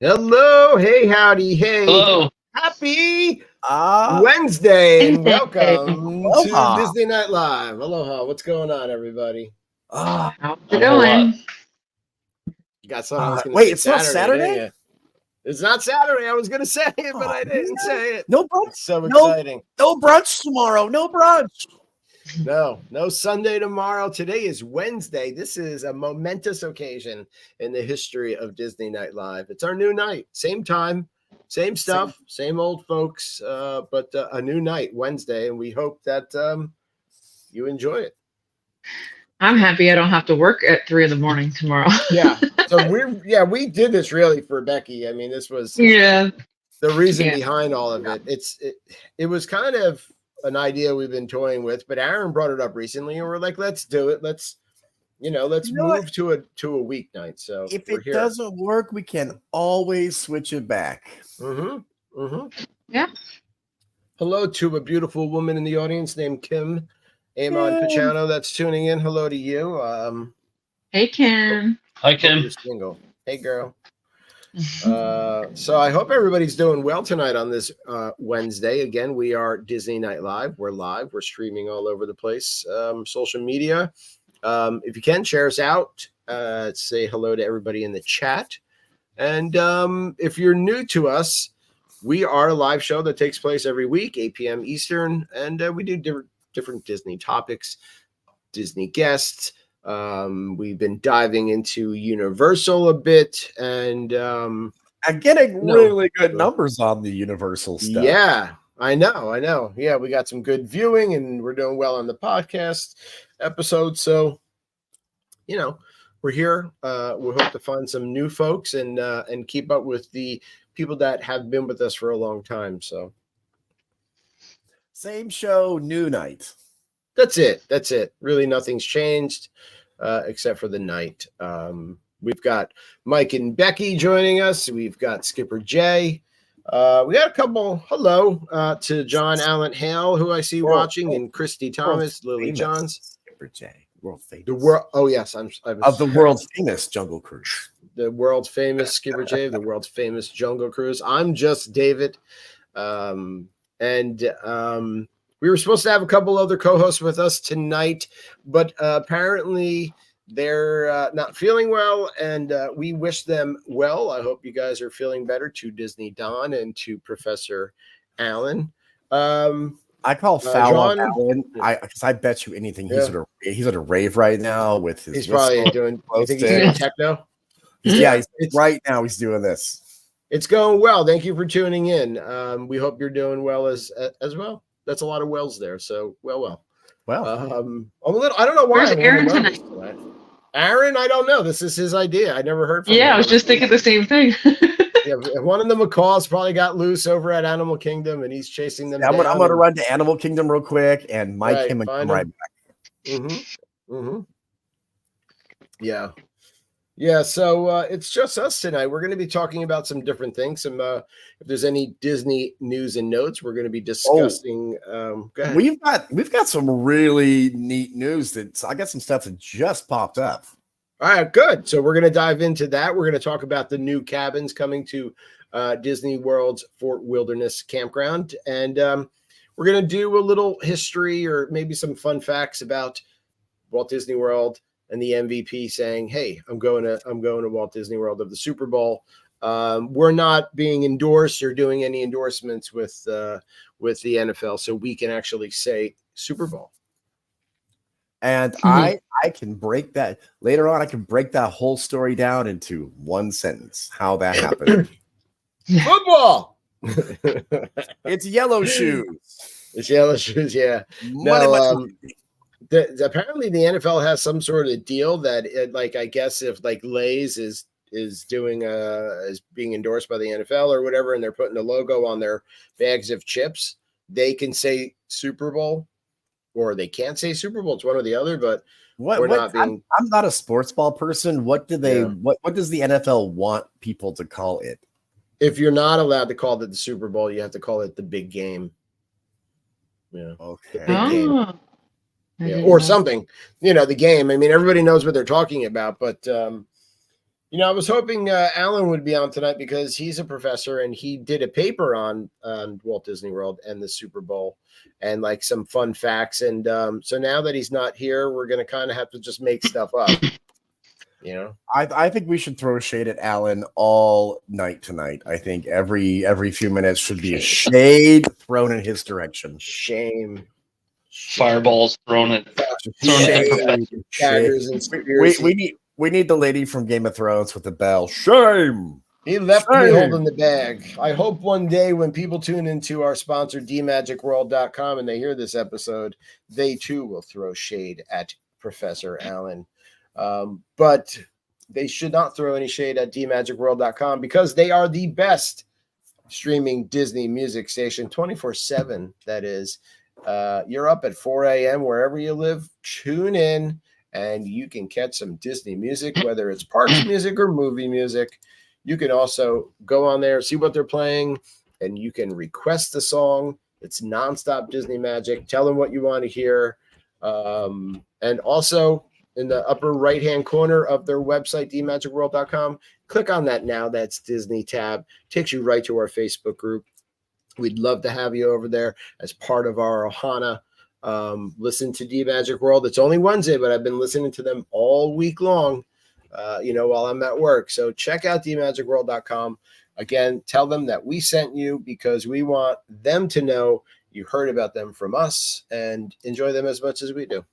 Hello, hey, howdy, hey. Hello. Happy Wednesday and welcome to Aloha. Disney Night Live. Aloha, what's going on, everybody? How's it going? You got something I was going to wait, say it's not Saturday? didn't you? It's not Saturday. I was going to say it, but I didn't say it. No brunch. It's so exciting. No brunch tomorrow. No brunch. No Sunday tomorrow. Today is Wednesday. This is a momentous occasion in the history of Disney Night Live. It's our new night. Same time, same stuff, same old folks, but a new night, Wednesday, and we hope that you enjoy it. I'm happy I don't have to work at 3 a.m. tomorrow. Yeah. So we did this really for Becky. I mean, this was the reason behind all of it. It was kind of an idea we've been toying with, but Aaron brought it up recently, and we're like, let's do it. Let's move to a weeknight. So if it doesn't work, we can always switch it back. Yeah. Hello to a beautiful woman in the audience named Kim Amon Pachano that's tuning in. Hello to you. Hey, Kim. Hi, Kim. You're single. Hey, girl. So I hope everybody's doing well tonight on this Wednesday. Again, we are Disney Night Live. We're live. We're streaming all over the place. Social media. If you can, share us out. Say hello to everybody in the chat. And if you're new to us, we are a live show that takes place every week, 8 p.m. Eastern. And we do different Disney topics, Disney guests. We've been diving into Universal a bit, and I'm getting really good numbers on the Universal stuff. Yeah, I know. Yeah, we got some good viewing, and we're doing well on the podcast episode. So, we're here. We hope to find some new folks and keep up with the people that have been with us for a long time. So, same show, new night. That's it. Really, nothing's changed. Except for the night. We've got Mike and Becky joining us. We've got Skipper Jay. We got a couple. Hello to John Allen Hale, who I see watching, and Christy Thomas, Lily Johns. Skipper Jay, world famous. The world. Oh yes, I'm of the world famous Jungle Cruise. The world famous Skipper Jay, the world famous Jungle Cruise. I'm just David, we were supposed to have a couple other co-hosts with us tonight, but apparently they're not feeling well, and we wish them well. I hope you guys are feeling better. To Disney Don and to Professor Allen. I call foul on Allen. Because I bet you anything he's at a rave right now with his. He's probably doing. I think he's doing techno. Right now he's doing this. It's going well. Thank you for tuning in. We hope you're doing well as well. That's a lot of wells there. So well. I'm a little. I don't know why. Where's Aaron tonight? Aaron, I don't know. This is his idea. I never heard from him. Yeah, I was just thinking the same thing. Yeah, one of the McCalls probably got loose over at Animal Kingdom, and he's chasing them. I'm going to run to Animal Kingdom real quick and Mike him and come right back. Yeah, so it's just us tonight. We're going to be talking about some different things. If there's any Disney news and notes, we're going to be discussing. Go ahead. We've got some really neat news. I got some stuff that just popped up. All right, good. So we're going to dive into that. We're going to talk about the new cabins coming to Disney World's Fort Wilderness Campground, and we're going to do a little history or maybe some fun facts about Walt Disney World. And the MVP saying, "Hey, I'm going to Walt Disney World of the Super Bowl." We're not being endorsed or doing any endorsements with the NFL, so we can actually say Super Bowl. And I can break that later on. I can break that whole story down into one sentence. How that happened? Football. It's yellow shoes. It's yellow shoes. Yeah. Apparently the NFL has some sort of deal that I guess if Lay's is doing is being endorsed by the NFL or whatever, and they're putting a logo on their bags of chips, they can say Super Bowl or they can't say Super Bowl. It's one or the other, but I'm not a sports ball person. What do they what does the NFL want people to call it? If you're not allowed to call it the Super Bowl, you have to call it the big game. Yeah. Okay. The big game. Yeah, or something, the game. I mean, everybody knows what they're talking about, but I was hoping Alan would be on tonight because he's a professor and he did a paper on Walt Disney World and the Super Bowl and like some fun facts. And so now that he's not here, we're going to kind of have to just make stuff up. I think we should throw shade at Alan all night tonight. I think every few minutes should be a shade thrown in his direction. Shame. Fireballs thrown at daggers and spears. We need the lady from Game of Thrones with the bell. Shame. He left me holding the bag. I hope one day when people tune into our sponsor, dmagicworld.com, and they hear this episode, they too will throw shade at Professor Allen. But they should not throw any shade at dmagicworld.com because they are the best streaming Disney music station 24/7. That is, you're up at 4 a.m. wherever you live. Tune in and you can catch some Disney music, whether it's parks music or movie music. You can also go on there, see what they're playing, and you can request the song. It's nonstop Disney magic. Tell them what you want to hear. And also in the upper right-hand corner of their website, dmagicworld.com, click on that Now That's Disney tab. Takes you right to our Facebook group. We'd love to have you over there as part of our Ohana. Listen to D Magic World. It's only Wednesday, but I've been listening to them all week long, while I'm at work. So check out dmagicworld.com. Again, tell them that we sent you because we want them to know you heard about them from us and enjoy them as much as we do.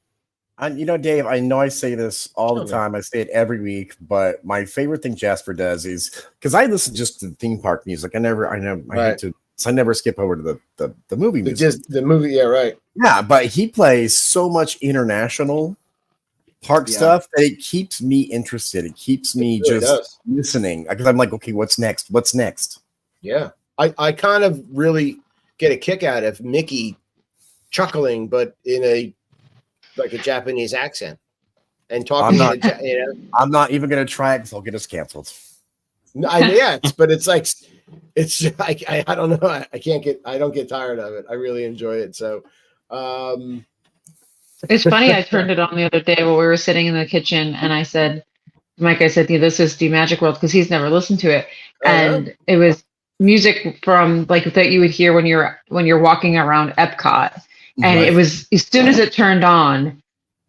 And Dave, I know I say this all the time. I say it every week, but my favorite thing Jasper does is because I listen just to theme park music. I never skip over to the movie music. Just the movie, yeah, right. Yeah, but he plays so much international park stuff that it keeps me interested. It keeps me listening because I'm like, okay, what's next? What's next? Yeah, I kind of really get a kick out of Mickey chuckling, but in a Japanese accent and talking. I'm not even going to try it because I'll get us canceled. But it's like I don't know. I don't get tired of it. I really enjoy it. So it's funny. I turned it on the other day while we were sitting in the kitchen, and I said, Mike, this is the Magic World because he's never listened to it, and it was music from that you would hear when you're walking around Epcot, and it was as soon as it turned on.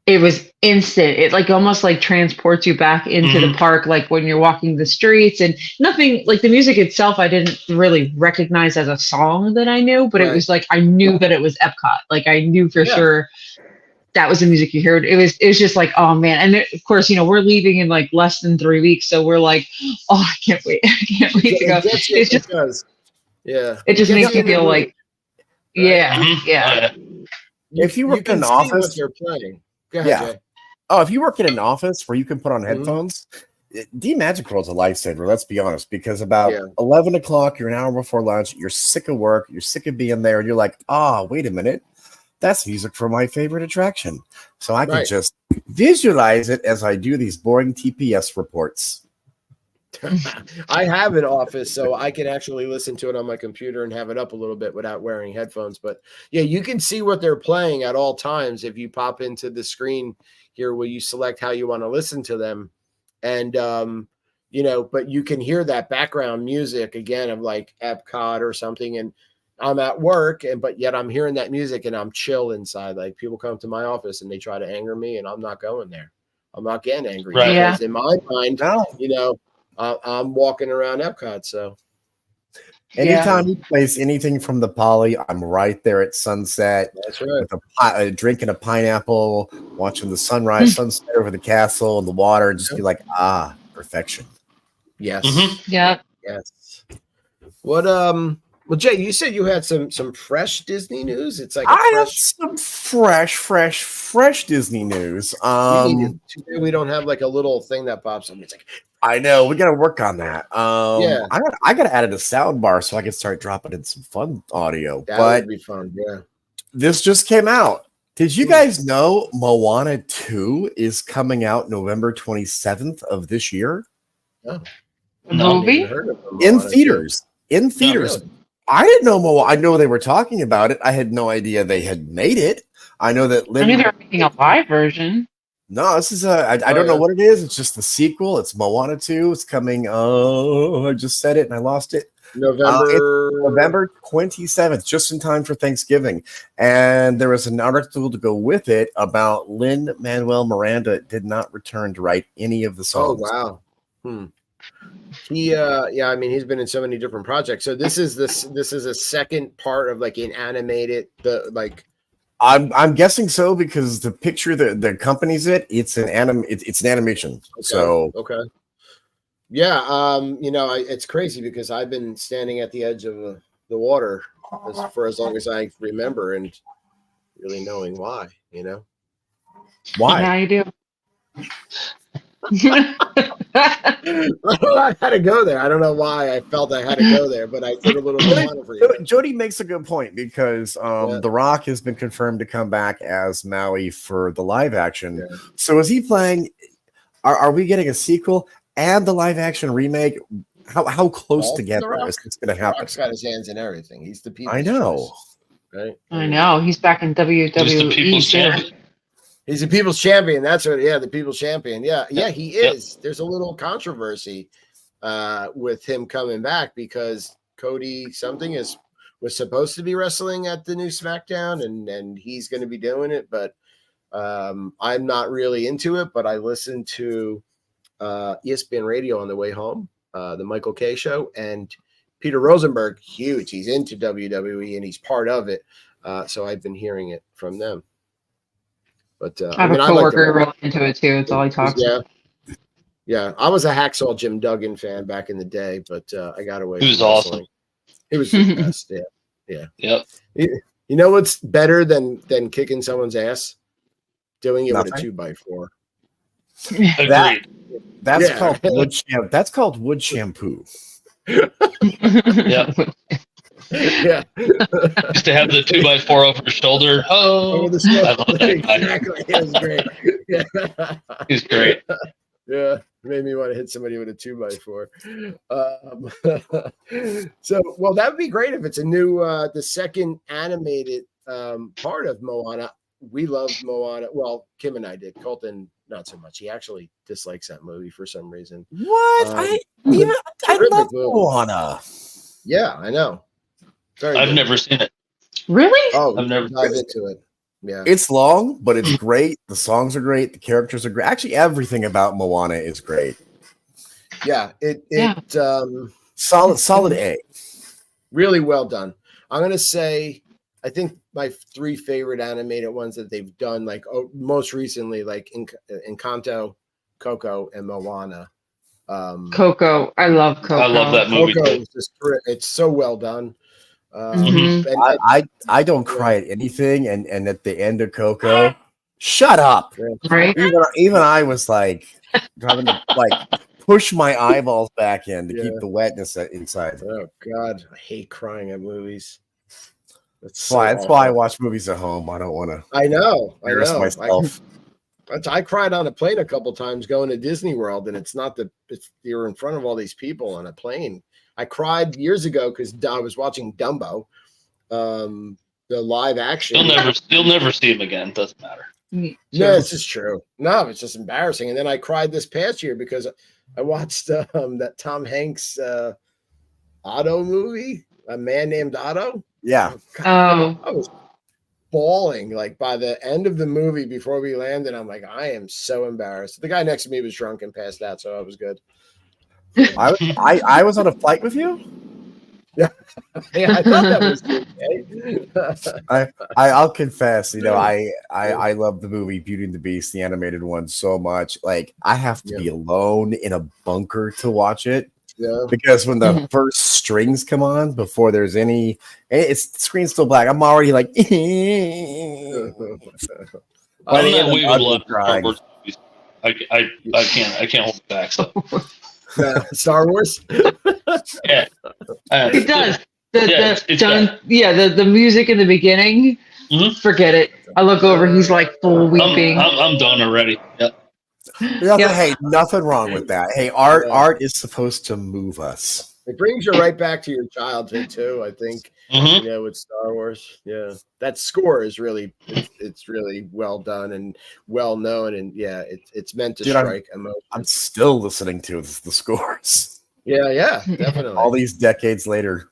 It was instant. It almost transports you back into the park, when you're walking the streets, and nothing the music itself. I didn't really recognize as a song that I knew, but it was I knew that it was Epcot. I knew for sure that was the music you heard. It was just oh man. And of course, we're leaving in less than 3 weeks. So we're oh, I can't wait. I can't wait to go. It just makes me feel yeah. If you work in an office, you're playing. Jay. Oh, if you work in an office where you can put on headphones, D Magic World's a lifesaver. Let's be honest, because about 11 o'clock, you're an hour before lunch, you're sick of work, you're sick of being there, and you're like, wait a minute, that's music for my favorite attraction. So I can just visualize it as I do these boring TPS reports. I have an office, so I can actually listen to it on my computer and have it up a little bit without wearing headphones. But yeah, you can see what they're playing at all times if you pop into the screen here where you select how you want to listen to them. And but you can hear that background music again of Epcot or something. And I'm at work, but yet I'm hearing that music and I'm chill inside. People come to my office and they try to anger me, and I'm not going there. I'm not getting angry because in my mind, I'm walking around Epcot. So anytime he plays anything from the Poly, I'm right there at sunset. That's right. With drinking a pineapple, watching the sunrise, sunset over the castle and the water, and just be like, perfection. Yes. Yeah. Yes. What well, Jay, you said you had some fresh Disney news. It's I have some fresh Disney news. We don't have a little thing that pops up. It's I know we got to work on that. I got to add it a sound bar so I can start dropping in some fun audio. That would be fun. Yeah. This just came out. Did you guys know Moana 2 is coming out November 27th of this year? Oh. Movie? In theaters. In theaters. Really. I didn't know Moana. I know they were talking about it. I had no idea they had made it. I know that I knew they were making a live version. No, this is I don't know what it is. It's just the sequel. It's Moana 2. It's coming. Oh, I just said it and I lost it. November 27th, just in time for Thanksgiving. And there was an article to go with it about Lin-Manuel Miranda did not return to write any of the songs. Oh wow. He I mean, he's been in so many different projects. So this is a second part of like an animated I'm guessing so because the picture that accompanies it's an animation. Okay. So okay. Yeah, it's crazy because I've been standing at the edge of the water for as long as I remember, and really knowing why, Why? Yeah, you do. I had to go there. I don't know why I felt I had to go there, but I did a little Moana for you. Jody makes a good point because The Rock has been confirmed to come back as Maui for the live action. Yeah. So is he playing? Are we getting a sequel and the live action remake? How close together is this going to happen? Rock's got his hands in everything. He's the people's I know, choice, right? I know. He's back in WWE. He's the people's champion. He's a people's champion. That's what. Yeah, the people's champion. Yeah, he is. There's a little controversy with him coming back because Cody something was supposed to be wrestling at the new SmackDown, and he's going to be doing it. But I'm not really into it. But I listened to ESPN Radio on the way home, the Michael Kay show, and Peter Rosenberg, huge. He's into WWE and he's part of it. So I've been hearing it from them. But I have a coworker really into it too. It's all he talks about. Yeah. I was a Hacksaw Jim Duggan fan back in the day, but I got away. He was awesome. He was the best. Yeah. Yep. You know what's better than kicking someone's ass? Doing it with a 2x4. Agreed. Called wood shampoo. That's called wood shampoo. Yeah. Yeah. Just to have the 2x4 over his shoulder. Oh, I love that. Exactly. It was great. Yeah. He's great. Yeah. Made me want to hit somebody with a 2x4. So, well, that would be great if it's a new, the second animated part of Moana. We loved Moana. Well, Kim and I did. Colton, not so much. He actually dislikes that movie for some reason. What? I love Ohana. Yeah, I know. I've never seen it. Really? Oh, I've never dive into it. Yeah, it's long, but it's great. The songs are great. The characters are great. Actually, everything about Moana is great. Yeah, solid A. Really well done. I'm gonna say, I think my three favorite animated ones that they've done, like most recently, like Encanto, Coco, and Moana. Coco, I love Coco. I love that movie. Coco is just it's so well done. I don't cry at anything, and at the end of Coco, shut up. Right? Even I was like having to push my eyeballs back in to keep the wetness inside. Oh God, I hate crying at movies. That's why I watch movies at home. I don't want to. I know. Myself. I cried on a plane a couple times going to Disney World, and you're in front of all these people on a plane. I cried years ago because I was watching Dumbo, the live action. You'll never see him again. Doesn't matter. No, this is true. No, it's just embarrassing. And then I cried this past year because I watched that Tom Hanks Otto movie, A Man Named Otto. Yeah. Oh. I was bawling like by the end of the movie before we landed. I'm like, I am so embarrassed. The guy next to me was drunk and passed out, so I was good. I was on a flight with you. Yeah, I thought that was good. I'll confess, I love the movie Beauty and the Beast, the animated one, so much. Like I have to be alone in a bunker to watch it. Yeah. Because when the first strings come on, before there's any, the screen's still black. I'm already like, I'm that way with a lot of Star Wars movies. I can't hold it back. So. Star Wars. Yeah, it does. The music in the beginning. Mm-hmm. Forget it. I look over. He's like full weeping. I'm done already. Yep. Hey, nothing wrong with that. Hey, art is supposed to move us. It brings you right back to your childhood too, I think. Mm-hmm. You know, with Star Wars. Yeah. That score is really it's really well done and well known, and yeah, it's meant to strike emotion. I'm still listening to the scores. Yeah, definitely. All these decades later.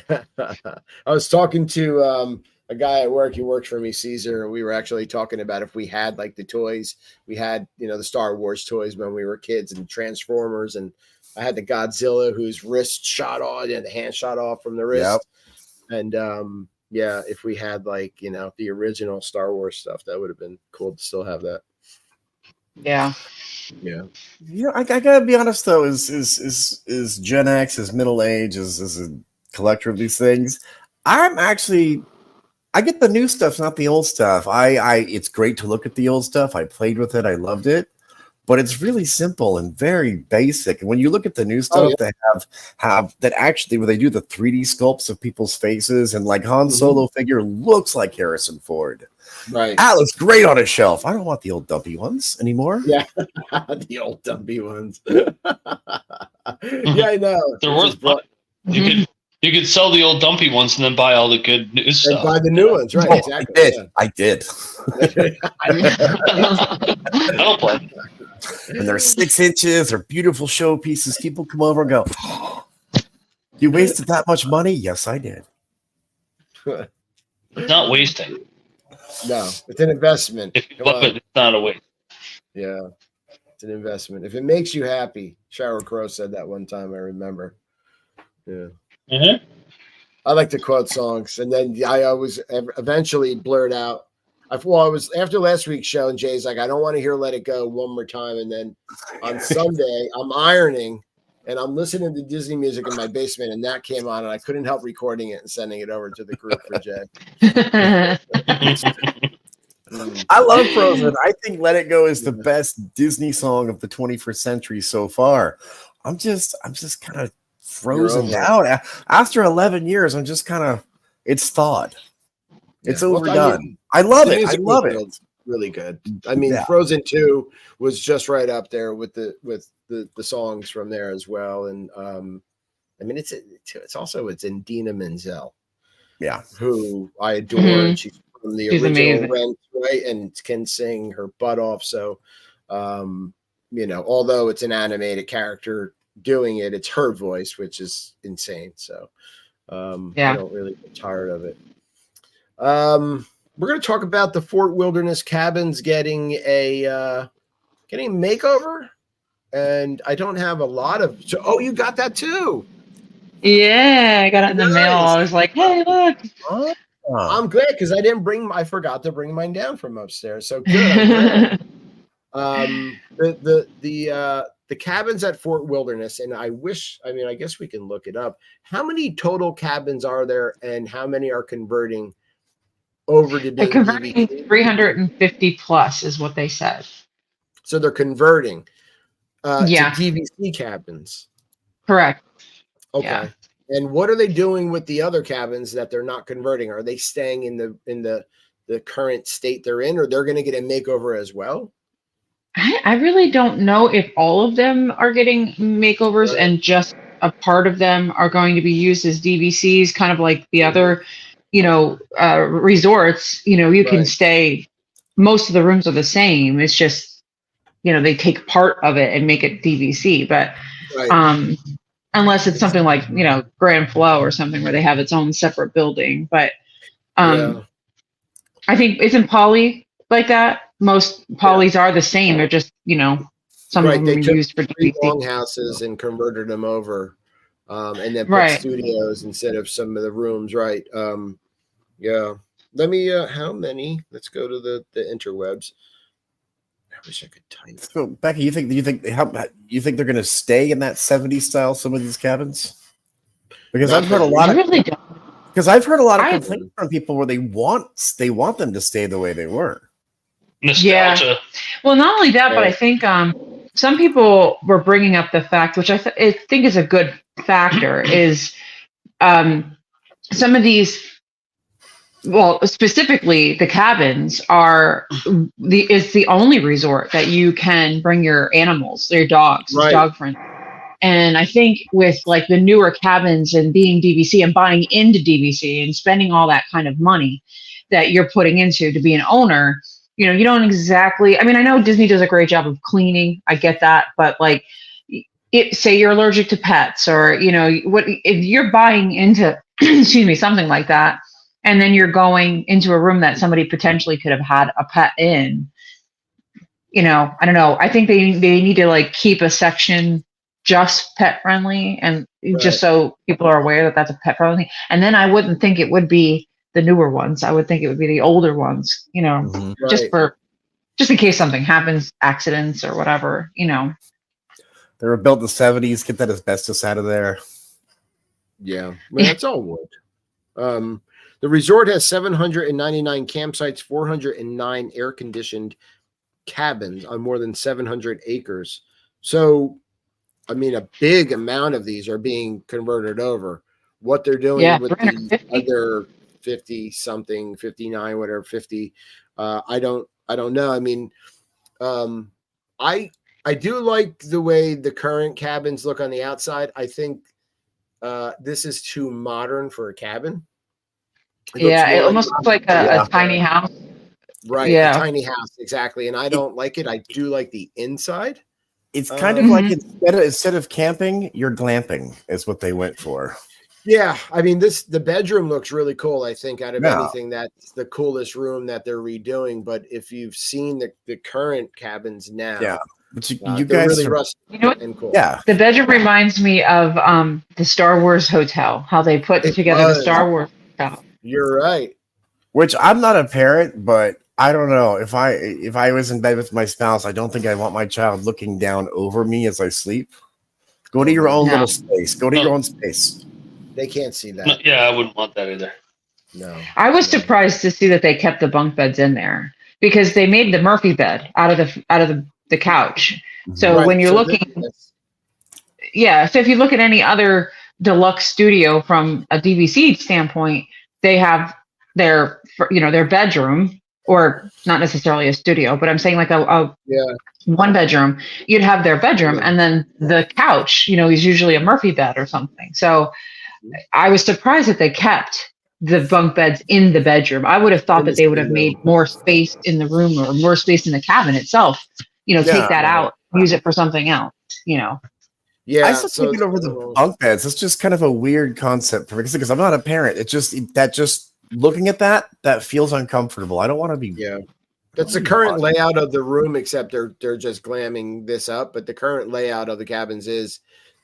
I was talking to a guy at work. He works for me, Caesar, and we were actually talking about if we had like the toys. We had, you know, the Star Wars toys when we were kids, and Transformers, and I had the Godzilla whose wrist shot off and the hand shot off from the wrist. Yep. And yeah, if we had like, you know, the original Star Wars stuff, that would have been cool to still have that. Yeah. I gotta be honest though, is Gen X, is middle age, is a collector of these things. I get the new stuff, not the old stuff. It's great to look at the old stuff. I played with it, I loved it. But it's really simple and very basic. And when you look at the new stuff, they have that actually where they do the 3D sculpts of people's faces, and like Han Solo figure looks like Harrison Ford. Right. That looks great on a shelf. I don't want the old dumpy ones anymore. Yeah. The old dumpy ones. Yeah, I know. They're worth money. You could sell the old dumpy ones and then buy all the good new stuff. And buy the new ones, right? Exactly. I did. I don't blame. And they're 6 inches. They're beautiful showpieces. People come over and go, "You wasted that much money?" Yes, I did. It's not wasting. No, it's an investment. If you love it, it's not a waste. Yeah, it's an investment. If it makes you happy, Shower Crow said that one time. I remember. Yeah. Mm-hmm. I like to quote songs, and then I always eventually blurt out. I was after last week's show, and Jay's like, "I don't want to hear Let It Go one more time." And then on Sunday, I'm ironing, and I'm listening to Disney music in my basement, and that came on, and I couldn't help recording it and sending it over to the group for Jay. I love Frozen. I think Let It Go is the best Disney song of the 21st century so far. I'm just kind of frozen out. After 11 years, I'm just kind of, it's thawed. It's overdone. I love it. I love it. It's really good. I mean, Frozen 2 was just right up there with the songs from there as well. And I mean, it's Idina Menzel. Yeah. Who I adore. And she's from the original Rent, right? And can sing her butt off. So you know, although it's an animated character doing it, it's her voice, which is insane. So I don't really get tired of it. We're going to talk about the Fort Wilderness Cabins getting a makeover, and I don't have a lot of. Oh, you got that too? Yeah, I got it in the mail. I was like, "Hey, look!" I'm glad because I forgot to bring mine down from upstairs. So good. The cabins at Fort Wilderness, and I guess we can look it up. How many total cabins are there, and how many are converting over to being converting 350 plus is what they said. So they're converting to DVC cabins. Correct. Okay. Yeah. And what are they doing with the other cabins that they're not converting? Are they staying in the current state they're in, or they're going to get a makeover as well? I really don't know if all of them are getting makeovers and just a part of them are going to be used as DVCs, kind of like the other, resorts. You can stay. Most of the rooms are the same. It's just, they take part of it and make it DVC. But unless it's something like, Grand Flow or something where they have its own separate building. But I think isn't Poly like that? Most polys are the same. They're just, some of them are used for DVC. Longhouses and converted them over, and then put studios instead of some of the rooms. Right. Let me. How many? Let's go to the interwebs. I wish I could type. So, Becky, you think they're going to stay in that 70s style? Some of these cabins, because I've heard a lot of complaints from people where they want them to stay the way they were. Nostalgia. Yeah. Well, not only that, but I think some people were bringing up the fact, which I think is a good factor, is some of these. Well, specifically, the cabins is the only resort that you can bring your animals, your dogs, dog friends, And I think with like the newer cabins and being DVC and buying into DVC and spending all that kind of money that you're putting into to be an owner, you know, you don't exactly, I mean, I know Disney does a great job of cleaning. I get that. But like, say you're allergic to pets, or, you know, what if you're buying into, excuse me, something like that, and then you're going into a room that somebody potentially could have had a pet in, you know, I don't know. I think they need to like keep a section just pet friendly, and just so people are aware that that's a pet friendly. And then I wouldn't think it would be the newer ones. I would think it would be the older ones, you know, just in case something happens, accidents or whatever, you know. They were built in the 70s. Get that asbestos out of there. Yeah, I mean, that's all wood. The resort has 799 campsites, 409 air-conditioned cabins on more than 700 acres. So, I mean, a big amount of these are being converted over. What they're doing with the other 50 something, 59, whatever, 50, I don't know. I mean, I do like the way the current cabins look on the outside. I think this is too modern for a cabin. It almost looks like a tiny house. Right. Yeah. A tiny house. Exactly. And I don't like it. I do like the inside. It's kind of like instead of camping, you're glamping is what they went for. Yeah. I mean, the bedroom looks really cool. I think out of anything, that's the coolest room that they're redoing. But if you've seen the current cabins now, but you guys really rusty, you know what? And cool. Yeah. The bedroom reminds me of the Star Wars hotel, how they put together the Star Wars hotel. You're right. Which I'm not a parent, but I don't know. If I was in bed with my spouse, I don't think I want my child looking down over me as I sleep. Go to your own little space. Go to your own space. They can't see that. Yeah, I wouldn't want that either. No. I was surprised to see that they kept the bunk beds in there, because they made the Murphy bed out of the couch. So when you're looking, so if you look at any other deluxe studio from a DVC standpoint, they have their bedroom, or not necessarily a studio, but I'm saying like a one bedroom. You'd have their bedroom, and then the couch, you know, is usually a Murphy bed or something. So I was surprised that they kept the bunk beds in the bedroom. I would have thought that they would have made more space in the room, or more space in the cabin itself. You know, take that out, use it for something else, you know. Yeah, I still thinking over the bunk beds. It's just kind of a weird concept for me, because I'm not a parent. It just looking at that feels uncomfortable. I don't want to be. Yeah, that's the current layout of the room, except they're just glamming this up. But the current layout of the cabins is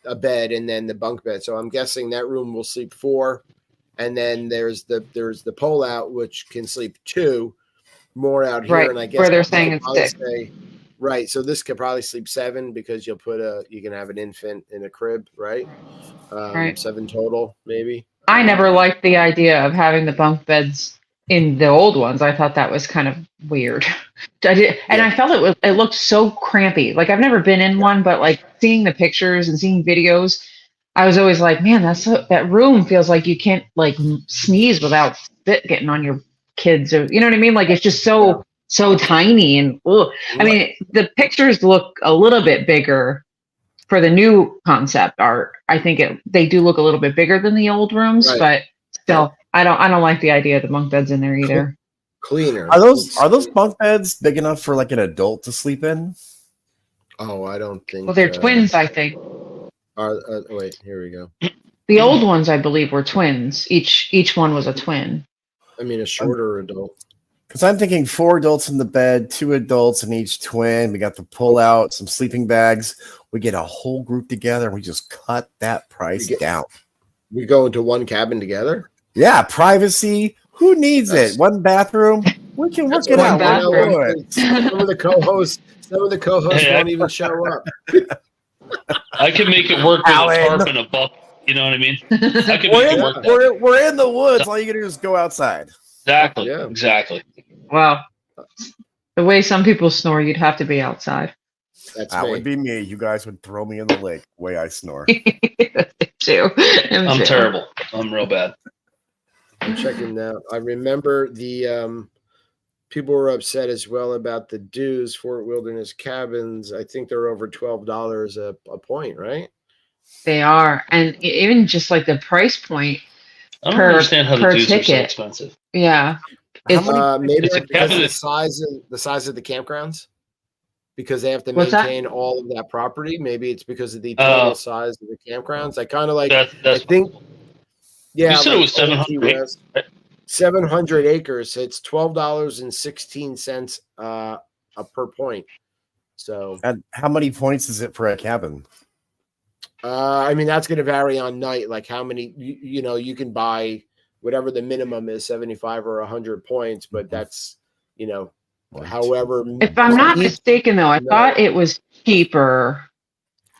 a bed and then the bunk bed. So I'm guessing that room will sleep 4, and then there's the pull out, which can sleep 2 more out here. Right, and I guess where they're saying it's 6. Right, so this could probably sleep 7, because you can have an infant in a crib, right? 7 total, maybe. I never liked the idea of having the bunk beds in the old ones. I thought that was kind of weird. I felt it looked so crampy. Like, I've never been in one, but like seeing the pictures and seeing videos, I was always like, man, that room feels like you can't like sneeze without spit getting on your kids, or you know what I mean? Like, it's just so tiny, and I mean, the pictures look a little bit bigger for the new concept art. I think they do look a little bit bigger than the old rooms, but still, I don't like the idea of the bunk beds in there either. Cleaner. Are those bunk beds big enough for like an adult to sleep in? Oh, I don't think. Well, they're twins, I think. Wait, here we go. The old ones, I believe, were twins. Each one was a twin. I mean, a shorter adult. Because I'm thinking 4 adults in the bed, 2 adults in each twin. We got the pull out, some sleeping bags. We get a whole group together, and we just cut that price down. We go into one cabin together? Yeah, privacy. Who needs it? One bathroom. We can work it out. Some of the co-hosts won't even show up. I can make it work with a tarp and a bucket. You know what I mean? I can make it work. We're in the woods. All you gotta do is go outside. Exactly. Yeah. Exactly. Wow. The way some people snore, you'd have to be outside. That would be me. You guys would throw me in the lake the way I snore. Too. I'm terrible. I'm real bad. I'm checking now. I remember the people were upset as well about the dues. Fort Wilderness cabins, I think they're over $12 a point, right? They are, and even just like the price point. I don't understand how the dues are so expensive. Yeah, maybe it's because of the size of the campgrounds, because they have to maintain all of that property. Maybe it's because of the total size of the campgrounds. I kind of like. I think. Yeah, you said it was 700. 700 acres. It's $12.16 per point. So, and how many points is it for a cabin? I mean, that's going to vary on night. Like how many, you can buy whatever the minimum is, 75 or 100 points, but that's, however. If I'm not mistaken, though, I thought it was cheaper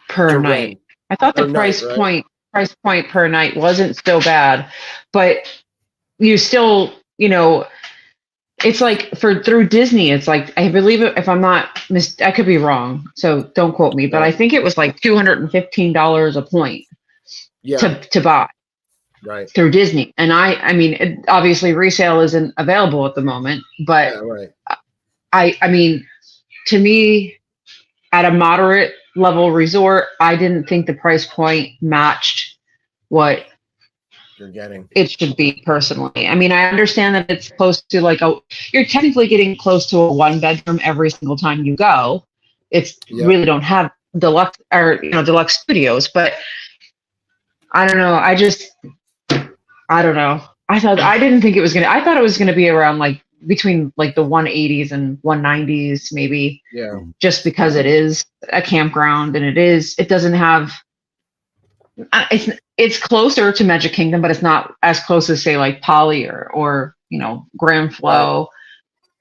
per night. I thought the price point per night wasn't so bad, but you still, it's like through Disney, it's like, I believe it, if I'm not I could be wrong, so don't quote me, but I think it was like $215 a point to buy through Disney. And I mean, obviously resale isn't available at the moment, but I mean, to me, at a moderate level resort, I didn't think the price point matched what you're getting. It should be, personally. I mean, I understand that it's close to you're technically getting close to a 1-bedroom every single time you go. You really don't have deluxe deluxe studios, but I don't know. I don't know. I didn't think it was I thought it was gonna be around between the 180s and 190s maybe. Yeah. Just because it is a campground and it doesn't have. It's closer to Magic Kingdom, but it's not as close as say Poly or Grand Flow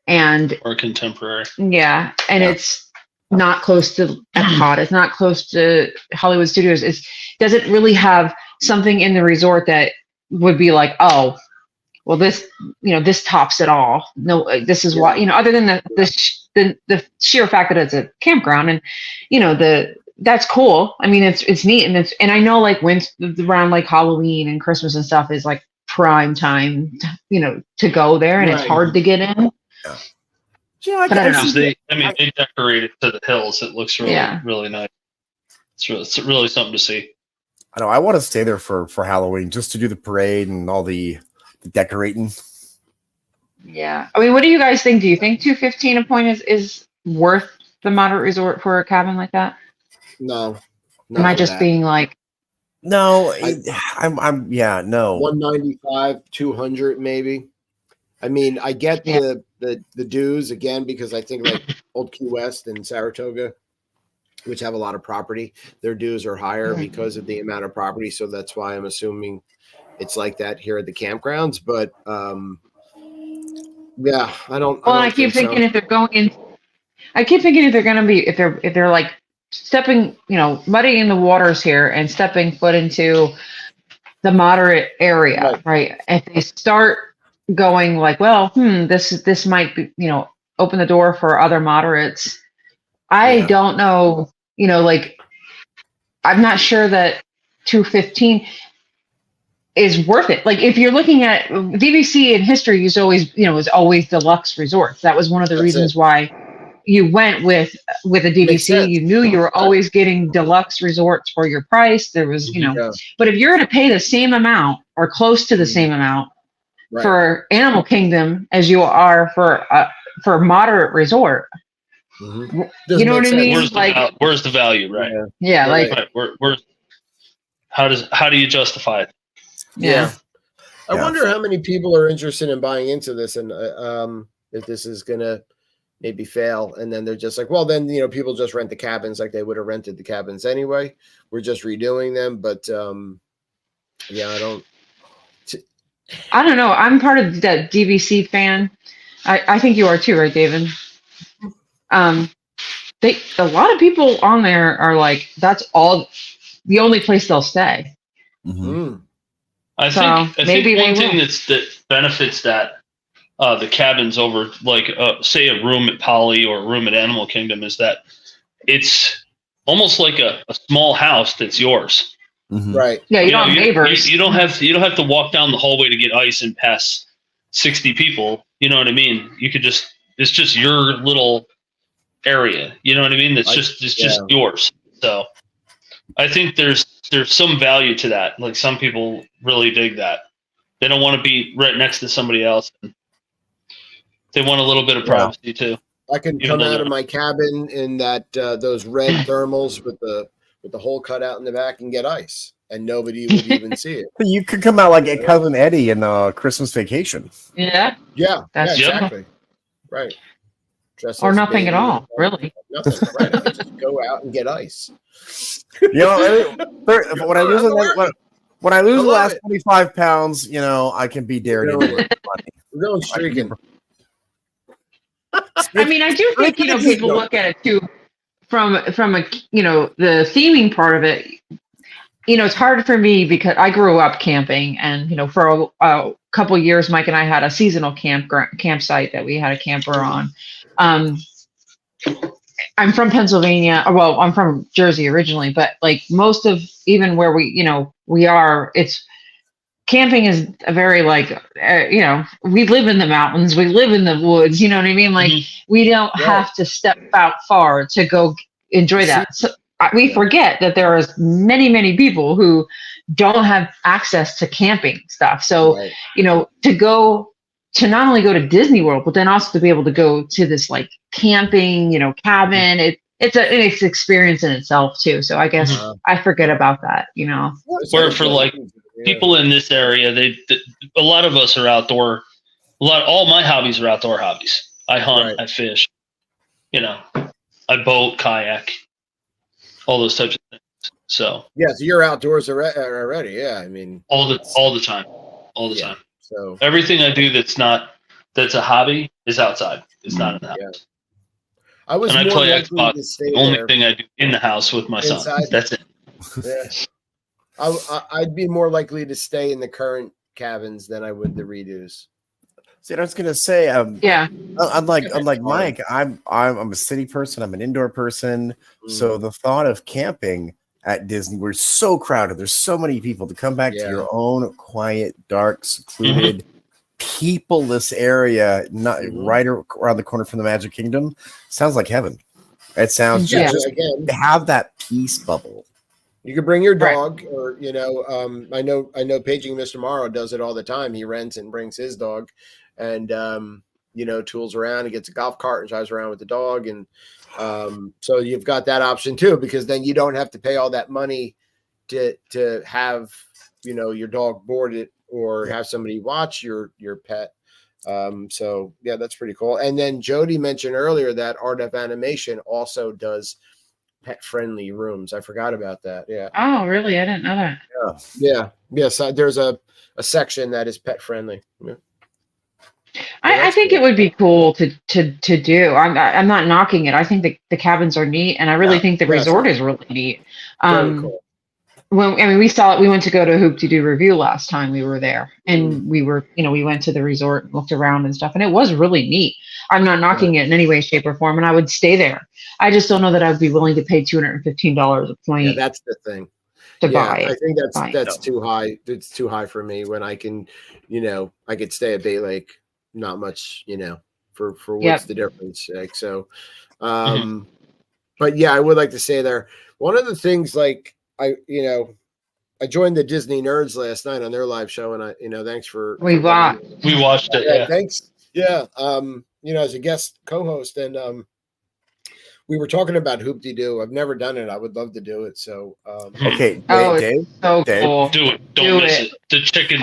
or Contemporary. Yeah, and it's not close to Epcot. It's not close to Hollywood Studios. Does it really have something in the resort that would be oh, well, this tops it all? No, this is why, other than the sheer fact that it's a campground and that's cool. I mean, it's neat, and I know when around Halloween and Christmas and stuff is prime time, to go there, and it's hard to get in. Yeah, but I don't know. They decorate it to the hills. It looks really really nice. It's really something to see. I know. I want to stay there for Halloween just to do the parade and all the decorating. Yeah, I mean, what do you guys think? Do you think $215 a point is worth the moderate resort for a cabin like that? No. Am I just being no? No. 195, 200 maybe. I mean, I get the dues again, because I think Old Key West and Saratoga, which have a lot of property, their dues are higher because of the amount of property. So that's why I'm assuming it's like that here at the campgrounds. But I don't. Well, I keep thinking if they're going in, I keep thinking if they're going to be if they're stepping, muddying the waters here and stepping foot into the moderate area, right? If they start going this might be, open the door for other moderates. I don't know, I'm not sure that $215 is worth it. If you're looking at DVC in history, is always deluxe resorts. That was one of the reasons why you went with a DVC. You knew you were always getting deluxe resorts for your price. There was, but if you're going to pay the same amount or close to the same amount for Animal Kingdom as you are for a moderate resort, you know what I mean? Where's the value, right? How do you justify it? Yeah. I wonder how many people are interested in buying into this, and if this is gonna maybe fail, and then they're just well, then people just rent the cabins like they would have rented the cabins anyway. We're just redoing them, but I don't know. I'm part of that DVC fan. I think you are too, right, David? A lot of people on there are that's the only place they'll stay. I think one thing that benefits that the cabins over say a room at Poly or a room at Animal Kingdom is that it's almost like a small house that's yours. Right. Yeah, you don't have neighbors. You don't have to walk down the hallway to get ice and pass 60 people. You know what I mean? You could it's just your little area. You know what I mean? It's just yours. So I think there's some value to that. Like some people really dig that. They don't want to be right next to somebody else. They want a little bit of privacy too. I can come out of my cabin in that those red thermals with the hole cut out in the back and get ice, and nobody would even see it. You could come out like a Cousin Eddie in Christmas Vacation. Yeah. Yeah. That's exactly. Right. Or nothing at all, really. Nothing. Right. I just go out and get ice. When I lose the last 25 pounds, I can be Daredevil. We're going streaking. I mean, I do think people look at it too from a the theming part of it. It's hard for me because I grew up camping, and for a couple of years, Mike and I had a seasonal campsite that we had a camper on. I'm from Pennsylvania. Well, I'm from Jersey originally, but like most of even where we are, it's camping is a very we live in the mountains, we live in the woods. You know what I mean? Like we don't have to step out far to go enjoy that. So we forget that there are many, many people who don't have access to camping stuff. So to not only go to Disney World, but then also to be able to go to this like camping, cabin. It's an experience in itself too. So I guess I forget about that. Where for like people in this area, a lot of us are outdoor. All my hobbies are outdoor hobbies. I hunt, I fish. I boat, kayak, all those types of things. So so you're outdoors already. Yeah, I mean all the time. So everything I do that's a hobby is outside. It's not in the house. Yeah. I play Xbox. The only thing I do in the house with my son. That's it. Yeah. I'd be more likely to stay in the current cabins than I would the redos. See, I was gonna say, unlike Mike, I'm a city person. I'm an indoor person. So the thought of camping at Disney, we're so crowded. There's so many people to come back to your own quiet, dark, secluded, peopleless area, not right around the corner from the Magic Kingdom. Sounds like heaven. It sounds just again to have that peace bubble. You could bring your dog, or I know Paging Mr. Morrow does it all the time. He rents and brings his dog, and tools around. He gets a golf cart and drives around with the dog, and so you've got that option too, because then you don't have to pay all that money to have your dog boarded or have somebody watch your pet. So yeah, that's pretty cool. And then Jody mentioned earlier that Art of Animation also does pet friendly rooms. I forgot about that. Yeah. Oh, really? I didn't know that. Yeah. So there's a section that is pet friendly. Yeah. I think it would be cool to do. I'm not knocking it. I think the cabins are neat, and I really think the resort is really neat. Cool. We saw it. We went to go to Hoop-de-Doo Review last time we were there, and we went to the resort and looked around and stuff, and it was really neat. I'm not knocking it in any way, shape, or form, and I would stay there. I just don't know that I would be willing to pay $215 a point. Yeah, that's the thing. To buy it. I think that's too high. It's too high for me when I can, I could stay at Bay Lake. Not much, for what's the difference. Like, so, but yeah, I would like to say there. One of the things, like I joined the Disney Nerds last night on their live show, and thanks for we watched it. Yeah, thanks. Yeah, as a guest co-host, and we were talking about Hoop-de-Doo. I've never done it. I would love to do it. So, okay, Dave, so Dave, cool. Do it. Don't miss it. The chicken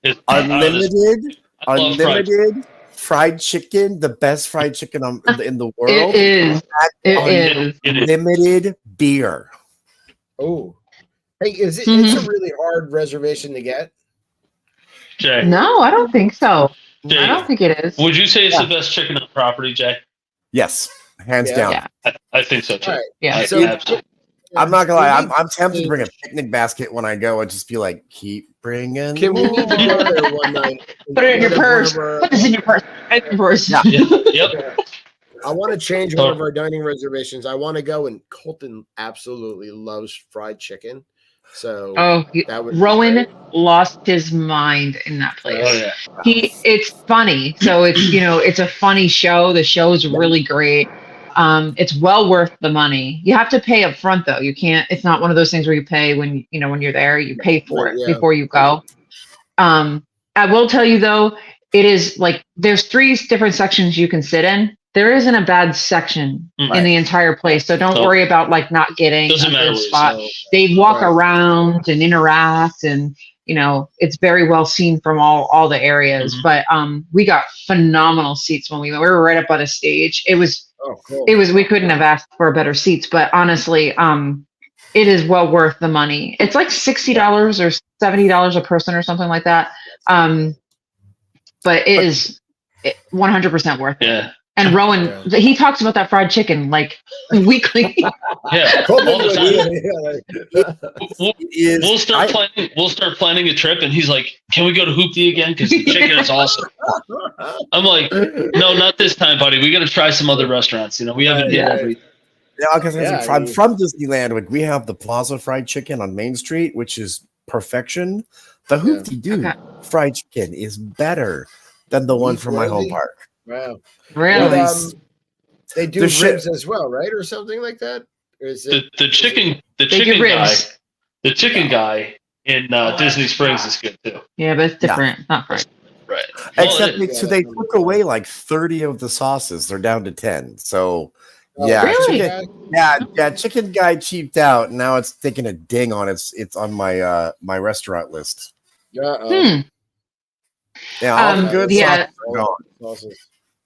is unlimited fried chicken, the best fried chicken in the world. It is. Unlimited beer. Oh, hey, is it? It's a really hard reservation to get. Jay. No, I don't think so. Jay, I don't think it is. Would you say it's the best chicken on the property, Jay? Yes, hands down. Yeah. I think so too. Right. Yeah. Absolutely. I'm not gonna lie. I'm tempted to bring a picnic basket when I go and just be like, keep bringing. Can we need to go there one night? Put it in your purse. Put this in your purse. Yeah. Yep. I want to change one of our dining reservations. I want to go, and Colton absolutely loves fried chicken. So Rowan lost his mind in that place. Oh, yeah. It's funny. So it's it's a funny show. The show is really great. It's well worth the money. You have to pay up front though. You can't. It's not one of those things where you pay when when you're there. You pay for it before you go. I will tell you though, it is like there's 3 different sections you can sit in. There isn't a bad section in the entire place, so don't worry about like not getting a good spot. They walk around and interact, and it's very well seen from all the areas. But we got phenomenal seats when we went. We were right up by the stage. It was we couldn't have asked for better seats. But honestly, it is well worth the money. It's like $60 or $70 a person or something like that. But it is 100% worth it. Yeah. And Rowan, he talks about that fried chicken like weekly. Yeah, all the time. We'll start planning a trip, and he's like, "Can we go to Hoopty again? Because the chicken is awesome." I'm like, "No, not this time, buddy. We got to try some other restaurants. We haven't hit everything." Yeah, because from Disneyland, we have the Plaza Fried Chicken on Main Street, which is perfection. The Hoopty fried chicken is better than the one from my home park. Wow. Really? They do ribs as well, right? Or something like that? Or is it the chicken guy in Disney Springs is good too. Yeah, but it's different. Not fried. Right. Except they took away like 30 of the sauces. They're down to 10. So really? Chicken guy cheaped out. Now it's taking a ding on it's on my my restaurant list. Yeah, all the good sauces.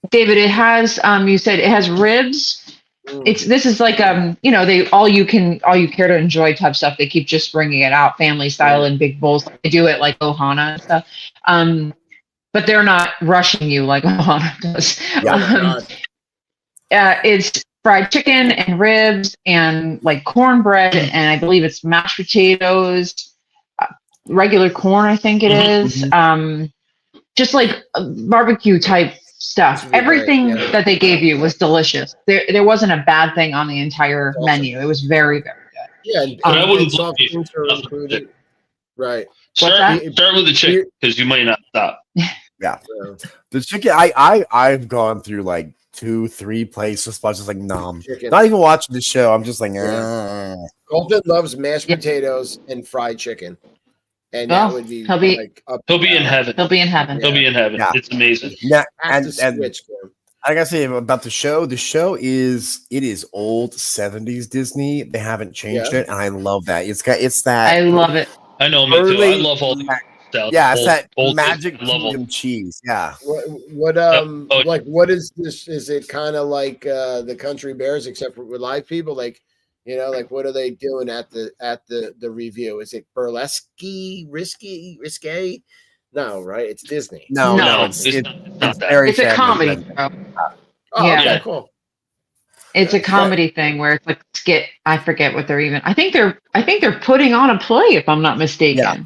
David, it has you said it has ribs. This is like they all you care to enjoy type stuff. They keep just bringing it out family style in big bowls. They do it like Ohana and stuff. But they're not rushing you like Ohana does. It's fried chicken and ribs and like cornbread, and I believe it's mashed potatoes, regular corn, I think it is. Just like barbecue type stuff. Everything that they gave you was delicious. There wasn't a bad thing on the entire menu. It was very, very good. Yeah, but I wouldn't soft drinks are included. Right. Start with the chicken because you might not stop. Yeah. The chicken, I've gone through like 2-3 places, but just like nom. Not even watching the show. I'm just like, Colton loves mashed potatoes and fried chicken. And that would be he'll be in heaven. He'll be in heaven. He'll be in heaven. Yeah. It's amazing. Yeah, and I gotta say about the show. The show is old 70s Disney. They haven't changed it, and I love that. It's that. I love it. I know, me too. I love all that. Yeah, it's that magic kingdom cheese. Yeah. What like what is this? Is it kind of like the Country Bears, except for with live people? Like, like what are they doing at the review? Is it burlesque, risque? No, right? It's Disney. No, it's very. It's a comedy. Bro. Okay, cool. It's a comedy thing where it's like skit. I forget what they're even. I think they're putting on a play, if I'm not mistaken. Yeah.